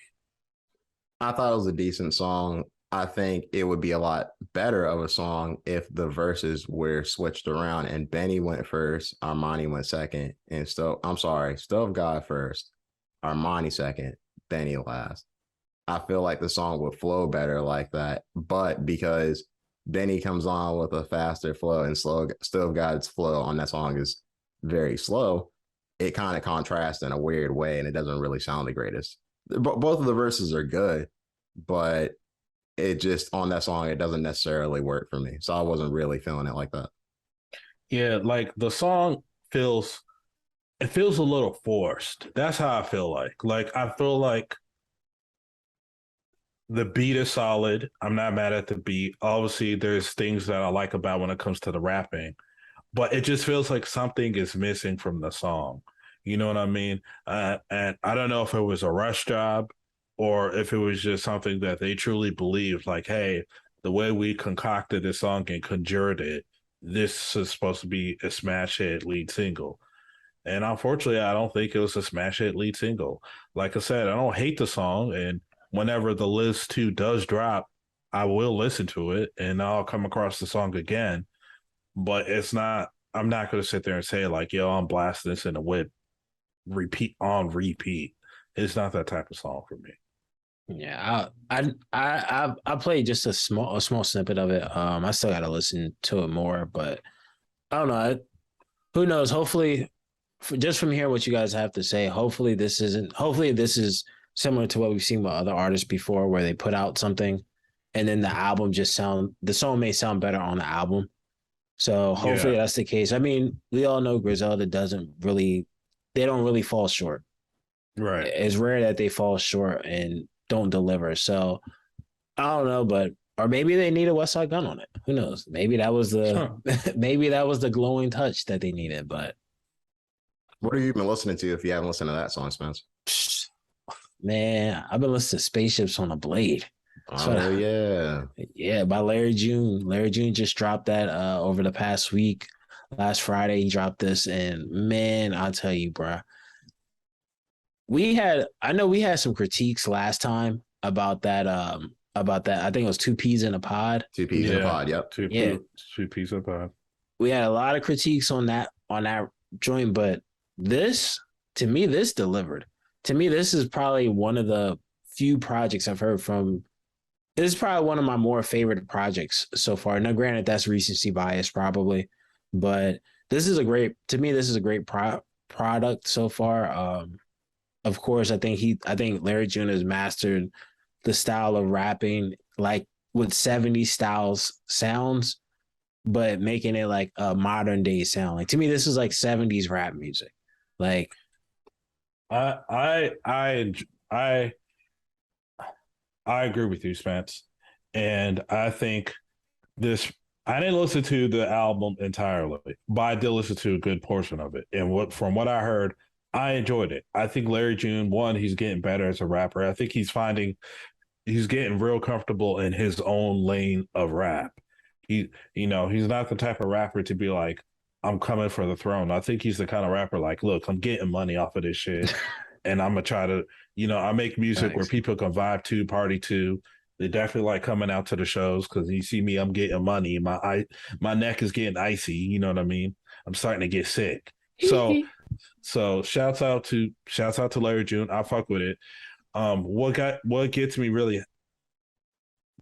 I thought it was a decent song. I think it would be a lot better of a song if the verses were switched around and Benny went first, Armani went second, and Stove God first, Armani second, Benny last. I feel like the song would flow better like that. But because Benny comes on with a faster flow and Stove God's flow on that song is very slow, it kind of contrasts in a weird way and it doesn't really sound the greatest. Both of the verses are good, but it just on that song, it doesn't necessarily work for me. So I wasn't really feeling it like that. Yeah, like the song feels a little forced. That's how I feel like. Like I feel like the beat is solid. I'm not mad at the beat. Obviously, there's things that I like about when it comes to the rapping, but it just feels like something is missing from the song. You know what I mean? And I don't know if it was a rush job or if it was just something that they truly believed, like, hey, the way we concocted this song and conjured it, this is supposed to be a smash hit lead single. And unfortunately, I don't think it was a smash hit lead single. Like I said, I don't hate the song. And whenever the list 2 does drop, I will listen to it and I'll come across the song again. But I'm not going to sit there and say, like, yo, I'm blasting this in a whip, repeat. It's not that type of song for me. Yeah, I played just a small snippet of it. I still got to listen to it more, but I don't know. Who knows? Hopefully, just from hearing what you guys have to say, hopefully this is similar to what we've seen with other artists before, where they put out something, and then the song may sound better on the album. So hopefully that's the case. I mean, we all know Griselda don't really fall short. Right. It's rare that they fall short and don't deliver. So I don't know, or maybe they need a West Side Gun on it. Who knows? Maybe that was maybe that was the glowing touch that they needed. But what have you been listening to if you haven't listened to that song, Spence? Man, I've been listening to Spaceships on a Blade. Oh, yeah. Yeah, by Larry June. Larry June just dropped that over the past week. Last Friday, he dropped this. And man, I'll tell you, bro. I know we had some critiques last time about that. I think it was 2 peas in a pod. 2 peas in a pod, yep. 2 peas in a pod. We had a lot of critiques on that joint, but to me, this delivered. To me, this is probably one of the few projects I've heard from. This is probably one of my more favorite projects so far. Now, granted, that's recency bias probably, but this is a great product so far. Of course, I think Larry June has mastered the style of rapping, like with 70s sounds, but making it like a modern day sound. Like to me, this is like 70s rap music. Like I agree with you, Spence. And I think this I didn't listen to the album entirely, but I did listen to a good portion of it. And from what I heard, I enjoyed it. I think Larry June, one, he's getting better as a rapper. I think he's getting real comfortable in his own lane of rap. He's not the type of rapper to be like, I'm coming for the throne. I think he's the kind of rapper like, look, I'm getting money off of this shit. And I'm gonna try to, I make music where people can vibe to, party to. They definitely like coming out to the shows because you see me, I'm getting money. My neck is getting icy. You know what I mean? I'm starting to get sick. So shouts out to Larry June. I fuck with it. What gets me really,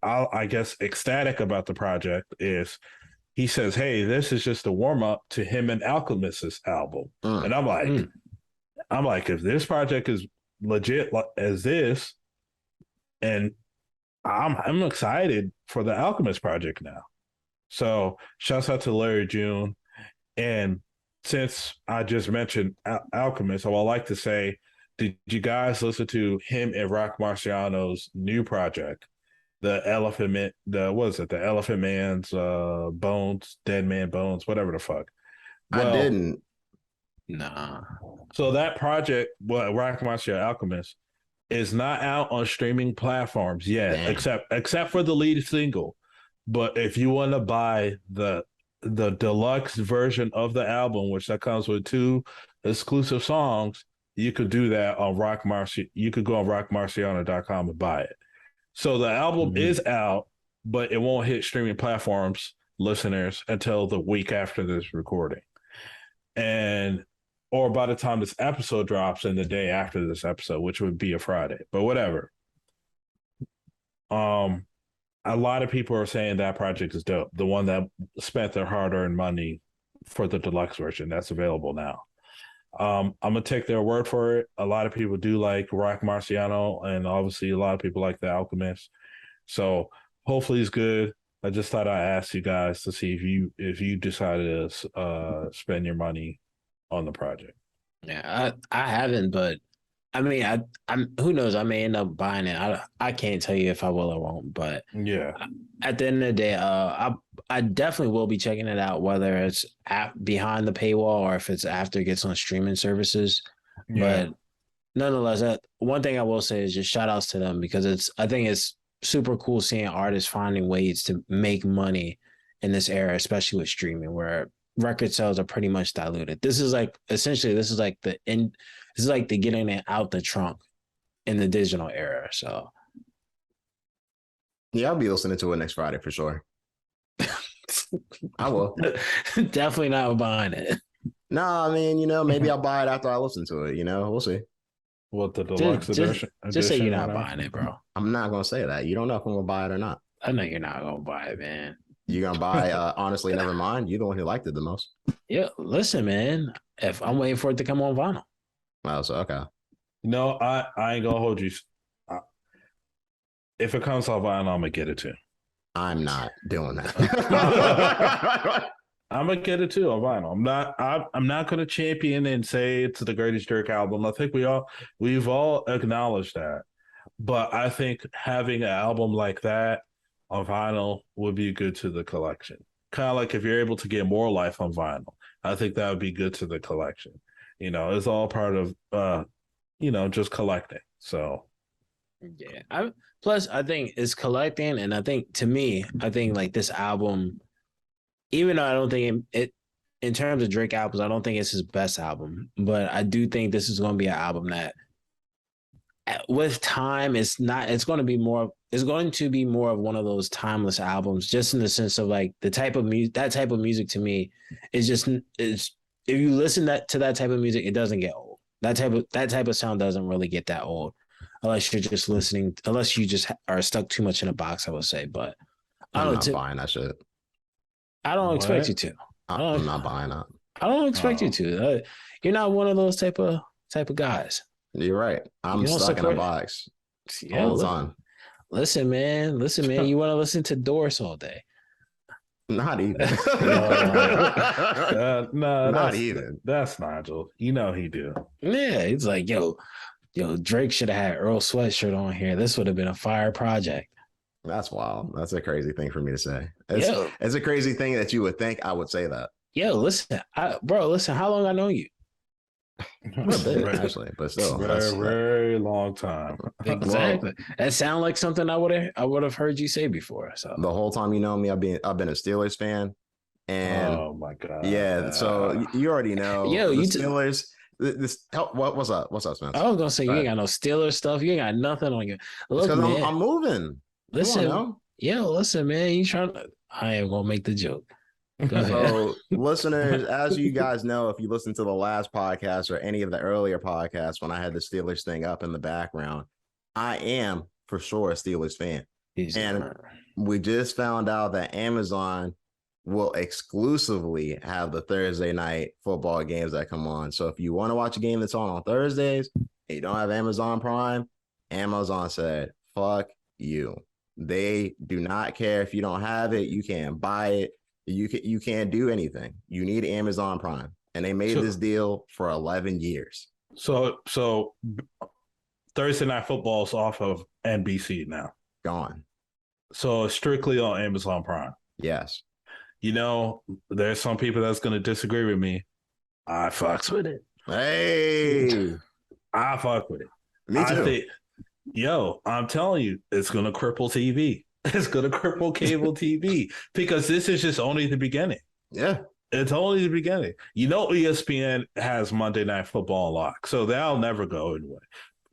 I guess, ecstatic about the project is he says, "Hey, this is just a warm up to him and Alchemist's album," and I'm like, if this project is legit as this, and I'm excited for the Alchemist project now. So shouts out to Larry June. And since I just mentioned Alchemist, I would like to say, did you guys listen to him and Rock Marciano's new project? The Elephant Man's Bones, Dead Man Bones, whatever the fuck. Well, I didn't. Nah. So that project, Rock Marciano Alchemist, is not out on streaming platforms yet, except for the lead single. But if you want to buy the deluxe version of the album, which that comes with 2 exclusive songs, you could do that on You could go on rockmarciano.com and buy it. So the album is out, but it won't hit streaming platforms, listeners, until the week after this recording. Or by the time this episode drops and the day after this episode, which would be a Friday, but whatever. A lot of people are saying that project is dope. The one that spent their hard-earned money for the deluxe version that's available now. I'm gonna take their word for it. A lot of people do like Rock Marciano, and obviously a lot of people like The Alchemist. So hopefully it's good. I just thought I'd ask you guys to see if you decided to spend your money on the project. Yeah, I haven't, but I mean, I'm who knows? I may end up buying it. I can't tell you if I will or won't, but yeah. At the end of the day, I definitely will be checking it out, whether it's behind the paywall or if it's after it gets on streaming services. Yeah. But nonetheless, one thing I will say is just shout outs to them because I think it's super cool seeing artists finding ways to make money in this era, especially with streaming, where record sales are pretty much diluted. This is like the getting it out the trunk in the digital era. So yeah, I'll be listening to it next Friday for sure. I will. Definitely not buying it. No, I mean, maybe I'll buy it after I listen to it. We'll see. What, the deluxe edition? Just say you're not buying it, bro. I'm not gonna say that. You don't know if I'm gonna buy it or not. I know you're not gonna buy it, man. You gonna buy Honestly Nevermind? You're the one who liked it the most. Yeah, listen, man. If I'm waiting for it to come on vinyl. Wow, so okay. No, I ain't gonna hold you. If it comes on vinyl, I'm gonna get it too. I'm not doing that. I'm gonna get it too on vinyl. I'm not gonna champion and say it's the greatest Drake album. I think we've all acknowledged that. But I think having an album like that on vinyl would be good to the collection. Kind of like if you're able to get more life on vinyl, I think that would be good to the collection. It's all part of just collecting. So yeah. Plus I think it's collecting, and I think like this album, even though I don't think it in terms of Drake albums, I don't think it's his best album, but I do think this is going to be an album that with time it's going to be more of one of those timeless albums, just in the sense of like that type of music to me is if you listen to that type of music, it doesn't get old. That type of sound doesn't really get that old unless you just are stuck too much in a box, I would say. But I'm not buying that shit. I don't expect you to. I'm not buying that. I don't expect you to. You're not one of those type of guys. You're right. I'm stuck in a box all the time. Listen, man. You want to listen to Doris all day? Not even. No, not even. That's Nigel. He do. Yeah, it's like, yo, Drake should have had Earl Sweatshirt on here. This would have been a fire project. That's wild. That's a crazy thing for me to say. Yo, It's a crazy thing that you would think I would say that. listen, listen. How long I know you? A bit, actually, but still, very, very long time. Exactly. That sounds like something I would have heard you say before. So the whole time you know me, I've been a Steelers fan, and Oh my god! yeah. So you already know Yo, the you Steelers. What's up? What's up, I Spence? was gonna say you ain't got no Steelers stuff. You ain't got nothing on you. It's Look, because man. I'm moving. Listen, Come on, listen, man. You trying to? I ain't gonna make the joke. Go ahead. So, listeners, as you guys know, if you listen to the last podcast or any of the earlier podcasts when I had the Steelers thing up in the background, I am for sure a Steelers fan. And we just found out that Amazon will exclusively have the Thursday night football games that come on. So if you want to watch a game that's on Thursdays and you don't have Amazon Prime, Amazon said, fuck you. They do not care if you don't have it. You can't buy it. You can't do anything. You need Amazon Prime. And they made this deal for 11 years. So Thursday Night Football is off of NBC now. Gone. So strictly on Amazon Prime. Yes. You know, there's some people that's going to disagree with me. I fucks with it. Hey. I fuck with it. Me too. I'm telling you, it's going to cripple TV. It's going to cripple cable TV because this is just only the beginning. Yeah. It's only the beginning. You know, ESPN has Monday Night Football on lock, so that'll never go anyway.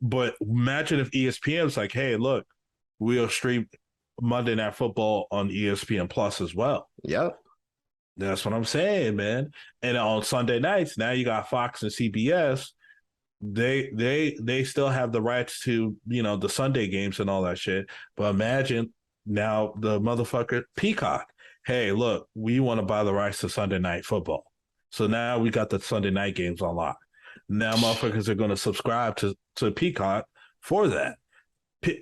But imagine if ESPN's like, hey, look, we'll stream Monday Night Football on ESPN Plus as well. Yep. That's what I'm saying, man. And on Sunday nights, now you got Fox and CBS. They still have the rights to, you know, the Sunday games and all that shit. But imagine now the motherfucker Peacock. Hey, look, we want to buy the rights to Sunday Night Football. So now we got the Sunday night games on lock. Now motherfuckers are going to subscribe to Peacock for that.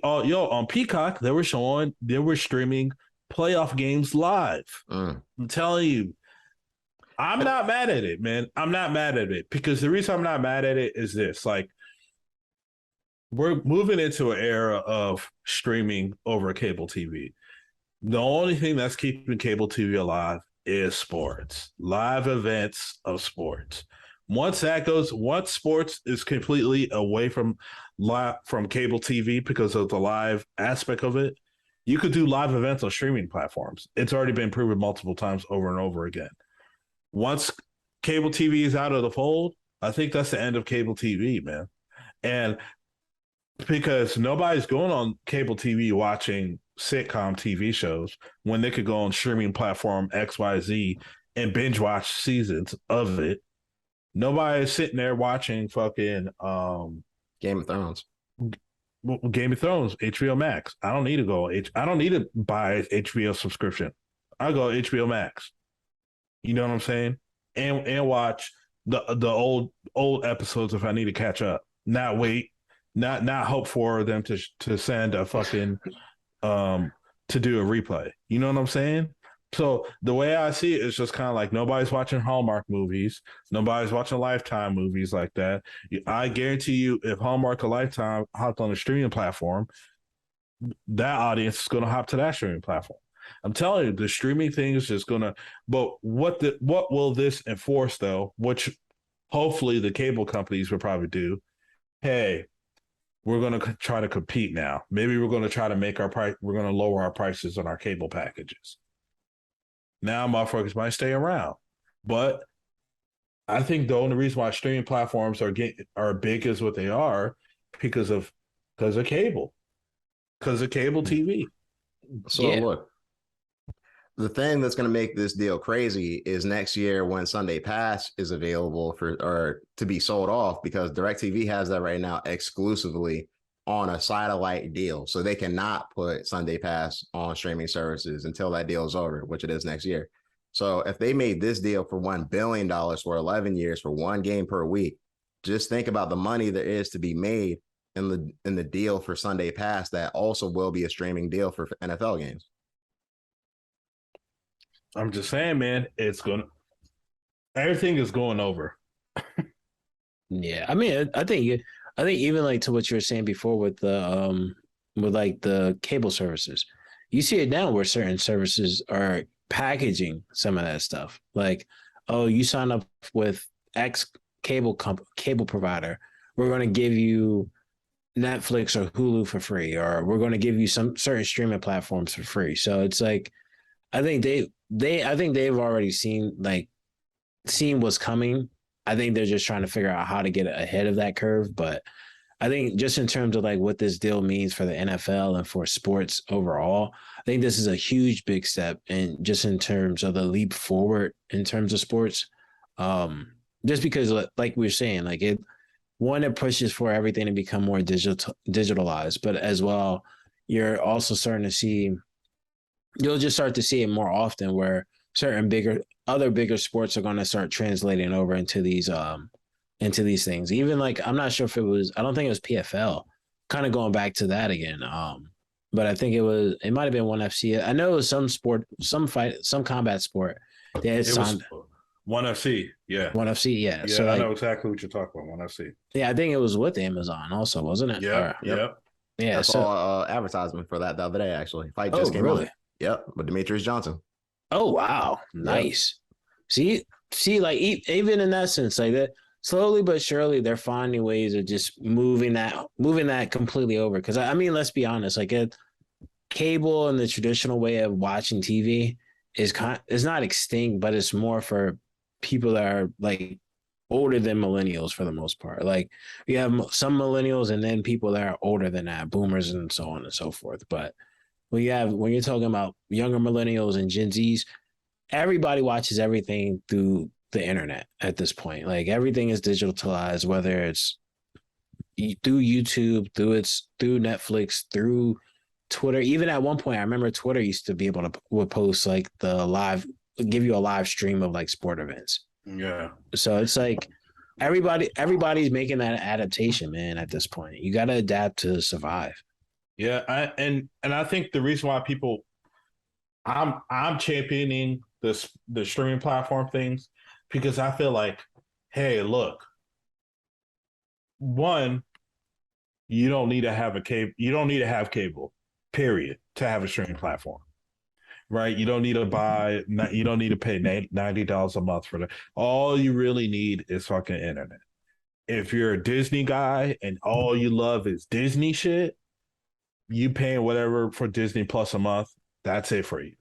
On Peacock, they were streaming playoff games live. I'm telling you, I'm not mad at it, man. I'm not mad at it because the reason I'm not mad at it is this: like, we're moving into an era of streaming over cable TV. The only thing that's keeping cable TV alive is sports, live events of sports. Once sports is completely away from cable TV because of the live aspect of it, you could do live events on streaming platforms. It's already been proven multiple times over and over again. Once cable TV is out of the fold, I think that's the end of cable TV, man. And because nobody's going on cable TV watching sitcom TV shows when they could go on streaming platform XYZ and binge watch seasons of it. Nobody's sitting there watching fucking Game of Thrones. Game of Thrones, HBO Max. I don't need to go. I don't need to buy HBO subscription. I go HBO Max. You know what I'm saying? And watch the old episodes if I need to catch up. Not wait. Not hope for them to send a fucking to do a replay. You know what I'm saying? So the way I see it is just kind of like nobody's watching Hallmark movies, nobody's watching Lifetime movies like that. I guarantee you, if Hallmark or Lifetime hopped on a streaming platform, that audience is going to hop to that streaming platform. I'm telling you, the streaming thing is just going to. But what will this enforce though? Which hopefully the cable companies will probably do. Hey, we're going to try to compete now. Maybe we're going to try to make our price. We're going to lower our prices on our cable packages. Now motherfuckers might stay around. But I think the only reason why streaming platforms are big as what they are because of cable. Because of cable TV. So look, the thing that's going to make this deal crazy is next year when Sunday Pass is available to be sold off, because DirecTV has that right now exclusively on a satellite deal. So they cannot put Sunday Pass on streaming services until that deal is over, which it is next year. So if they made this deal for $1 billion for 11 years for one game per week, just think about the money there is to be made in the deal for Sunday Pass that also will be a streaming deal for NFL games. I'm just saying, man, everything is going over. Yeah. I mean, I think even like to what you were saying before with the with like the cable services, You see it now where certain services are packaging some of that stuff. Like, oh, you sign up with X cable provider. We're going to give you Netflix or Hulu for free, or we're going to give you some certain streaming platforms for free. So it's like, I think I think they've already seen what's coming. I think they're just trying to figure out how to get ahead of that curve. But I think just in terms of like what this deal means for the NFL and for sports overall, I think this is a huge big step, and just in terms of the leap forward in terms of sports. Just because, like we were saying, like it pushes for everything to become more digitalized, but as well, you're also starting to see, you'll just start to see it more often where certain other bigger sports are going to start translating over into these things. Even like, I'm not sure if I don't think it was PFL, kind of going back to that again. But I think it might have been ONE FC. I know it was some sport, some combat sport. Yeah, it was ONE FC. Yeah. ONE FC. Yeah. Yeah. So I know exactly what you're talking about. ONE FC. Yeah. I think it was with Amazon also, wasn't it? Yeah. Yep. Yeah. I saw advertisement for that the other day, actually. Fight just came out. Yep. With Demetrius Johnson. Oh, wow. Nice. Yep. See, like even in that sense, like that, slowly but surely, they're finding ways of just moving that completely over. Because I mean, let's be honest, like cable and the traditional way of watching TV is not extinct, but it's more for people that are like older than millennials for the most part. Like you have some millennials and then people that are older than that, boomers and so on and so forth. But when you're talking about younger millennials and Gen Zs, everybody watches everything through the internet at this point. Like everything is digitalized, whether it's through YouTube, through Netflix, through Twitter. Even at one point, I remember Twitter used to be able to would post like give you a live stream of like sport events. Yeah. So it's like everybody's making that adaptation, man. At this point, you got to adapt to survive. Yeah, I think the reason why I'm championing the streaming platform things, because I feel like, hey, look, one, you don't need to have cable, period, to have a streaming platform. Right? You don't need to pay $90 a month for that. All you really need is fucking internet. If you're a Disney guy and all you love is Disney shit, you paying whatever for Disney Plus a month, that's it for you.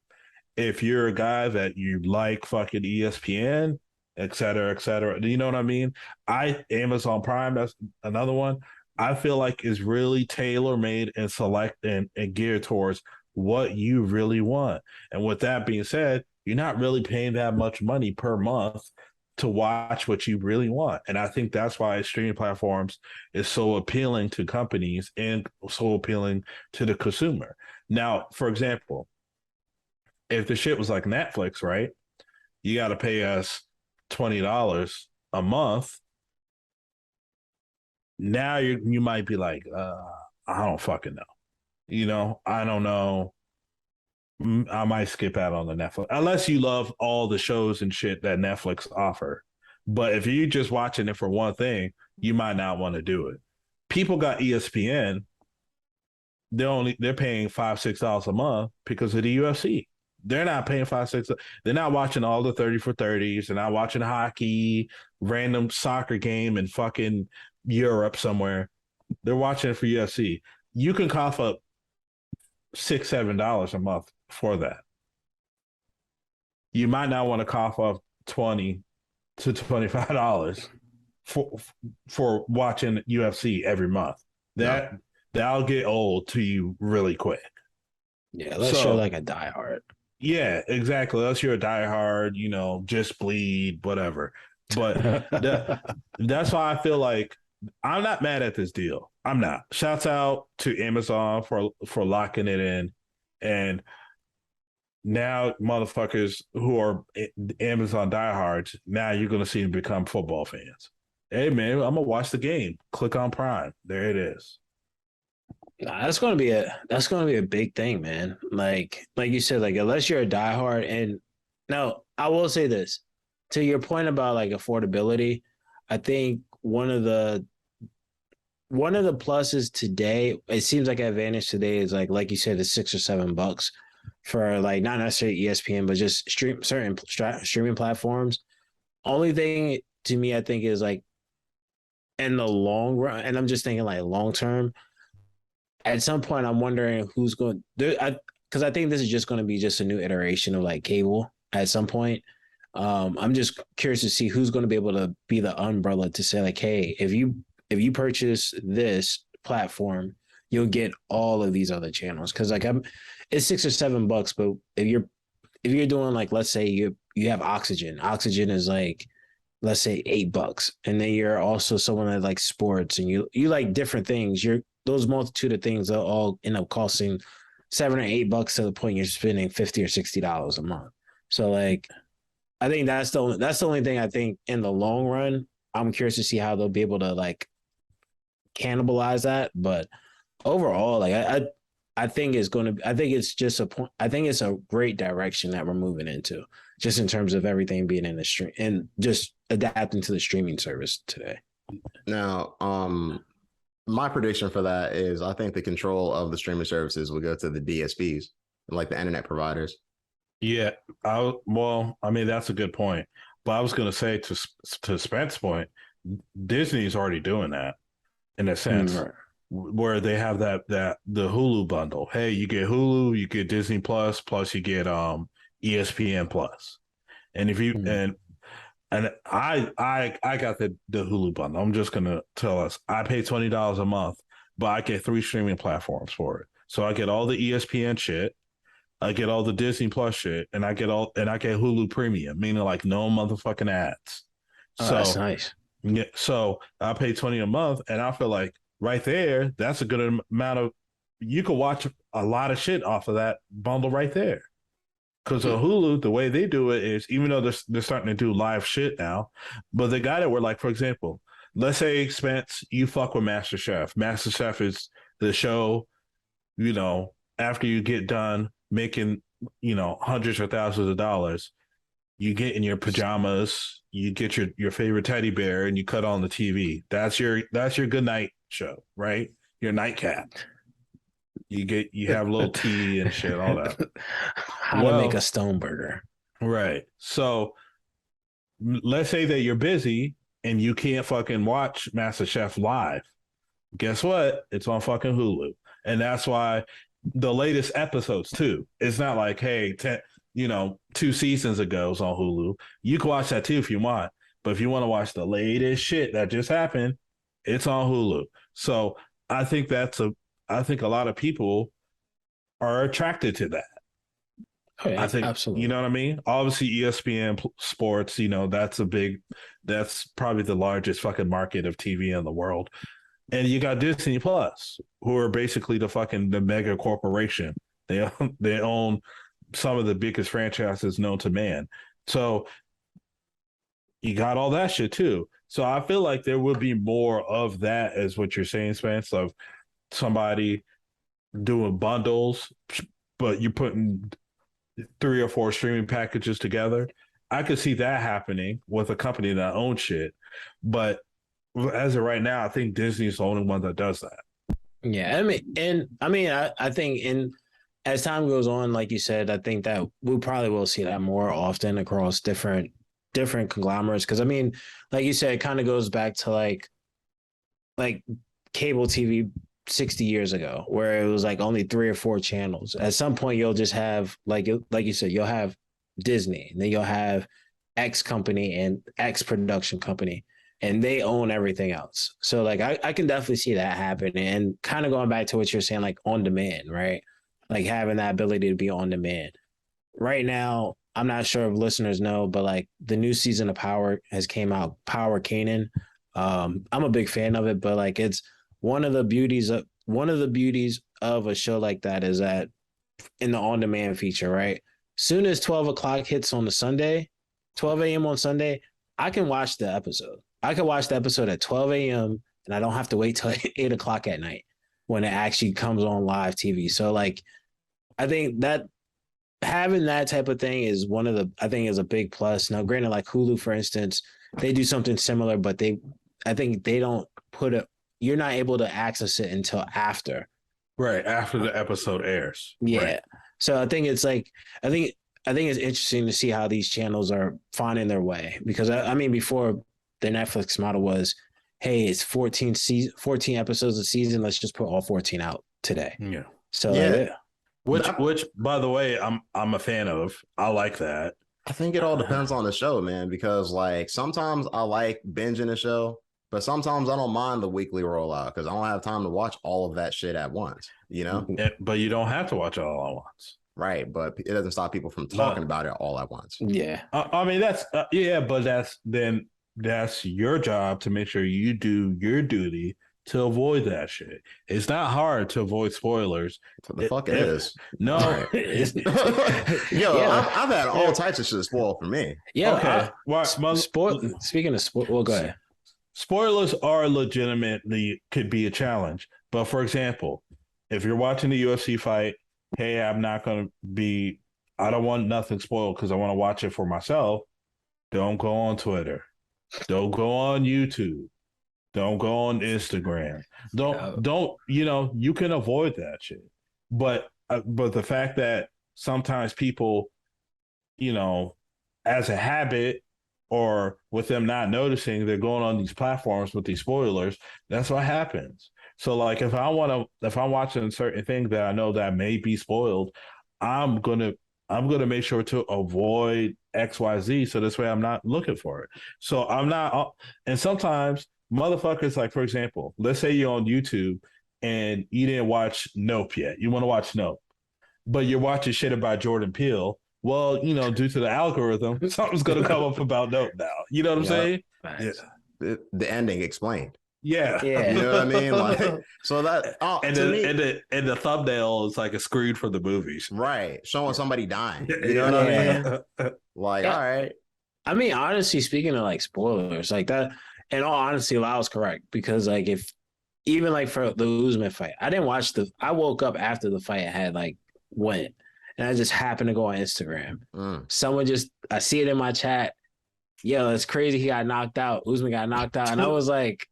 If you're a guy that you like fucking ESPN, et cetera, you know what I mean? Amazon Prime, that's another one, I feel like is really tailor-made and select and geared towards what you really want. And with that being said, you're not really paying that much money per month to watch what you really want. And I think that's why streaming platforms is so appealing to companies and so appealing to the consumer. Now, for example, if the shit was like Netflix, right? You got to pay us $20 a month. Now you might be like, I don't fucking know. You know, I don't know. I might skip out on the Netflix unless you love all the shows and shit that Netflix offer. But if you're just watching it for one thing, you might not want to do it. People got ESPN. They're paying $5-6 a month because of the UFC. They're not paying $5-6. They're not watching all the 30 for 30s. They're not watching hockey, random soccer game in fucking Europe somewhere. They're watching it for UFC. You can cough up $6-7 a month for that. You might not want to cough up $20 to $25 for watching UFC every month. That'll get old to you really quick. Yeah, unless you're like a diehard. Yeah, exactly. Unless you're a diehard, you know, just bleed, whatever. But that's why I feel like I'm not mad at this deal. I'm not. Shouts out to Amazon for locking it in. And now motherfuckers who are Amazon diehards, now you're going to see them become football fans. Hey, man, I'm going to watch the game. Click on Prime. There it is. Nah, that's gonna be a big thing, man. Like you said, like unless you're a diehard, and no, I will say this to your point about like affordability. I think one of the one of the pluses today, it seems like an advantage today is like you said, it's $6 or $7 for like not necessarily ESPN, but just certain streaming platforms. Only thing to me, I think, is like in the long run, and I'm just thinking like long term. At some point, I'm wondering who's going there, because I think this is just going to be just a new iteration of like cable at some point. I'm just curious to see who's going to be able to be the umbrella to say like, hey, if you purchase this platform, you'll get all of these other channels. Because like it's $6 or $7, but if you're doing like, let's say you have Oxygen is like, let's say $8, and then you're also someone that likes sports and you like different things. Those multitude of things will all end up costing $7 or $8 to the point you're spending $50 or $60 a month. So like, I think that's the only thing I think in the long run. I'm curious to see how they'll be able to like cannibalize that, but overall, like I think it's going to. I think it's just a point. I think it's a great direction that we're moving into, just in terms of everything being in the stream and just adapting to the streaming service today. Now, my prediction for that is I think the control of the streaming services will go to the DSPs, like the internet providers. Yeah, I mean that's a good point. But I was going to say to Spence's point, Disney's already doing that in a sense. Right. Where they have the Hulu bundle. Hey, you get Hulu, you get Disney Plus you get ESPN Plus. And if you and I got the Hulu bundle. I'm just gonna tell us I pay $20 a month, but I get 3 streaming platforms for it. So I get all the ESPN shit, I get all the Disney Plus shit, and I get Hulu Premium, meaning like no motherfucking ads. So that's nice. Yeah, so I pay $20 a month, and I feel like right there, that's a good amount of. You could watch a lot of shit off of that bundle right there. Because on Hulu, the way they do it is, even though they're starting to do live shit now, but they got it where, like, for example, let's say, Spence, you fuck with MasterChef. MasterChef is the show, after you get done making, hundreds or thousands of dollars, you get in your pajamas, you get your favorite teddy bear, and you cut on the TV. That's your good night show, right? Your nightcap. You have a little tea and shit, all that. How to make a stone burger. Right. So let's say that you're busy and you can't fucking watch MasterChef live. Guess what? It's on fucking Hulu. And that's why the latest episodes too. It's not like, hey, 2 seasons ago is on Hulu. You can watch that too if you want. But if you want to watch the latest shit that just happened, it's on Hulu. So I think a lot of people are attracted to that. Oh, yeah, I think, absolutely. You know what I mean? Obviously, ESPN Sports, that's probably the largest fucking market of TV in the world. And you got Disney Plus, who are basically the mega corporation. They own some of the biggest franchises known to man. So you got all that shit too. So I feel like there will be more of that, as what you're saying, Spence, of somebody doing bundles, but you're putting 3 or 4 streaming packages together. I could see that happening with a company that owns shit. But as of right now, I think Disney is the only one that does that. Yeah, I think as time goes on, like you said, I think that we probably will see that more often across different conglomerates. Because like you said, it kind of goes back to like cable TV 60 years ago, where it was like only 3 or 4 channels. At some point, you'll just have like you said, you'll have Disney, and then you'll have X company and X production company, and they own everything else. So like I can definitely see that happen. And kind of going back to what you're saying, like on demand, right? Like having that ability to be on demand. Right now, I'm not sure if listeners know, but like the new season of Power has came out, Power Kanan. I'm a big fan of it, but like it's one of the beauties of a show like that is that in the on-demand feature, right? Soon as 12 o'clock hits on the Sunday, 12 a.m. on Sunday, I can watch the episode. I can watch the episode at 12 a.m. and I don't have to wait till 8 o'clock at night when it actually comes on live TV. So like, I think that having that type of thing is is a big plus. Now, granted, like Hulu, for instance, they do something similar, but I think they don't put you're not able to access it until after. Right after the episode airs. Yeah. Right. So I think it's like I think it's interesting to see how these channels are finding their way, because I mean, before the Netflix model was, hey, it's 14 episodes a season. Let's just put all 14 out today. Yeah. So Yeah. Which by the way, I'm a fan of. I like that. I think it all depends on the show, man, because like sometimes I like binging a show, but sometimes I don't mind the weekly rollout because I don't have time to watch all of that shit at once, you know? But you don't have to watch it all at once. Right. But it doesn't stop people from talking about it all at once. yeah. I mean, that's but that's your job to make sure you do your duty to avoid that shit. It's not hard to avoid spoilers. So the fuck it is. No. Right. Yo, Yeah. I've had all types of shit spoiled for me. Yeah. Okay. Speaking of sport, well, go ahead. Spoilers are legitimately could be a challenge. But for example, if you're watching the UFC fight, hey, I don't want nothing spoiled because I want to watch it for myself. Don't go on Twitter. Don't go on YouTube. Don't go on Instagram. Don't, you can avoid that shit. But the fact that sometimes people, as a habit or with them not noticing, they're going on these platforms with these spoilers, that's what happens. So like if I'm watching certain things that I know that may be spoiled, I'm gonna make sure to avoid XYZ so this way I'm not looking for it. So I'm not, and sometimes motherfuckers, like for example, let's say you're on YouTube and you didn't watch Nope yet. You want to watch Nope, but you're watching shit about Jordan Peele. Well, due to the algorithm, something's gonna come up about Nope now. You know what I'm saying? Yeah. The ending explained. Yeah. You know what I mean? Like, so that and the thumbnail is like a screen from the movies, right? Showing somebody dying. You know what I mean? Like, all right. I mean, honestly, speaking of like spoilers, like that, in all honesty, Lyle's correct, because like if even like for the Usman fight, I woke up after the fight had like went, and I just happened to go on Instagram. Someone I see it in my chat. Yo, it's crazy. He got knocked out. Usman got knocked out, and I was like,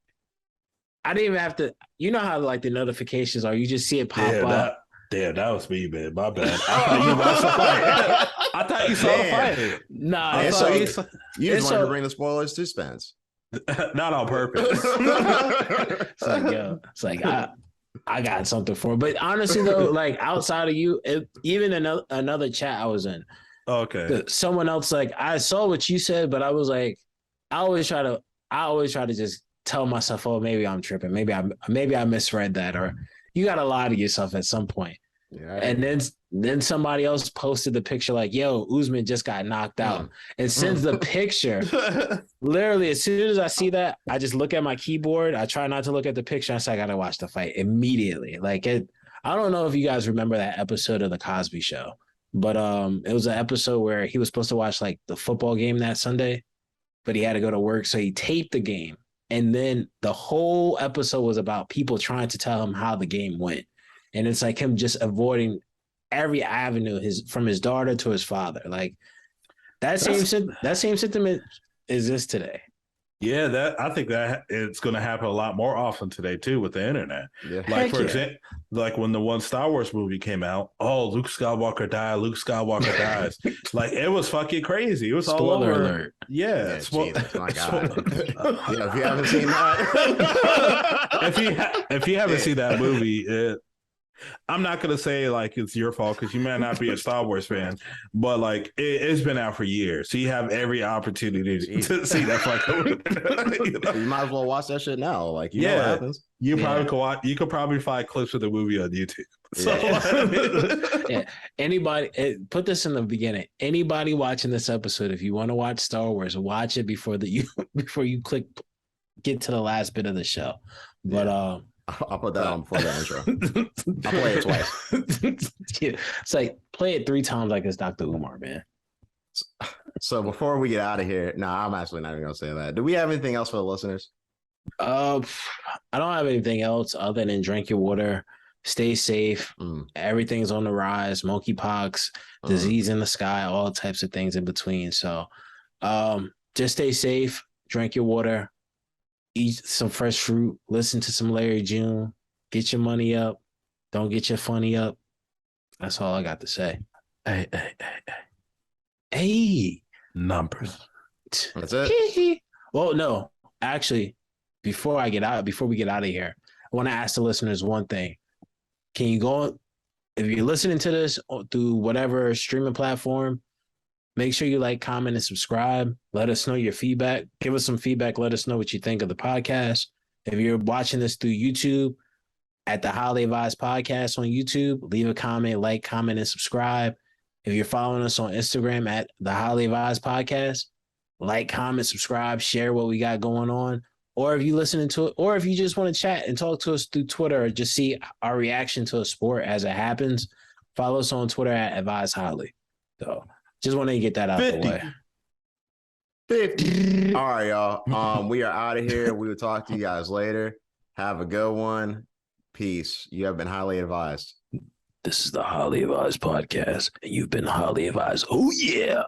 I didn't even have to. You know how like the notifications are. You just see it pop up. That was me, man. My bad. I thought you watched the fight. I thought you saw the fight. Nah, you just wanted to bring the spoilers to Spence. Not on purpose. It's like I got something for it. But honestly though, like outside of you, even another chat I was in. Okay. Someone else, like I saw what you said, but I was like, I always try to just tell myself, oh, maybe I'm tripping. Maybe I misread that, or you got to lie to yourself at some point. Yeah. And then somebody else posted the picture like, yo, Usman just got knocked out, and sends the picture. Literally, as soon as I see that, I just look at my keyboard. I try not to look at the picture. I say, I got to watch the fight immediately. Like I don't know if you guys remember that episode of The Cosby Show, but it was an episode where he was supposed to watch like the football game that Sunday, but he had to go to work. So he taped the game. And then the whole episode was about people trying to tell him how the game went. And it's like him just avoiding every avenue from his daughter to his father. Like that same sentiment exists today. Yeah, I think that it's going to happen a lot more often today too with the internet. Yeah. Like for example, like when the one Star Wars movie came out, Luke Skywalker dies. Like it was fucking crazy. It was Spoiler all over. alert. Yeah, Jesus, my God. If you haven't seen that, if you haven't seen that movie, I'm not gonna say like it's your fault because you might not be a Star Wars fan, but like it's been out for years, so you have every opportunity to see that fucking. You might as well watch that shit now. Like know what happens. You could probably find clips of the movie on YouTube. So, Anybody put this in the beginning. Anybody watching this episode, if you want to watch Star Wars, watch it before you get to the last bit of the show. But I'll put that on before the intro. I'll play it twice. It's like play it 3 times like it's Dr. Umar, man. So before we get out of here, I'm actually not even gonna say that. Do we have anything else for the listeners? I don't have anything else other than drink your water, stay safe. Everything's on the rise, monkeypox, disease in the sky, all types of things in between. So just stay safe, drink your water, eat some fresh fruit, listen to some Larry June, get your money up, don't get your funny up. That's all I got to say. Hey. Hey. Numbers. That's it. Well, no, actually, before we get out of here, I want to ask the listeners one thing. Can you go, if you're listening to this through whatever streaming platform, make sure you like, comment, and subscribe. Let us know your feedback. Give us some feedback. Let us know what you think of the podcast. If you're watching this through YouTube, at the Highly Advised Podcast on YouTube, leave a comment, like, comment, and subscribe. If you're following us on Instagram at the Highly Advised Podcast, like, comment, subscribe, share what we got going on. Or if you're listening to it, or if you just want to chat and talk to us through Twitter or just see our reaction to a sport as it happens, follow us on Twitter at Advise Highly. So just want to get that out of the way. 50. All right, y'all. We are out of here. We will talk to you guys later. Have a good one. Peace. You have been highly advised. This is the Highly Advised Podcast, and you've been highly advised. Oh, yeah.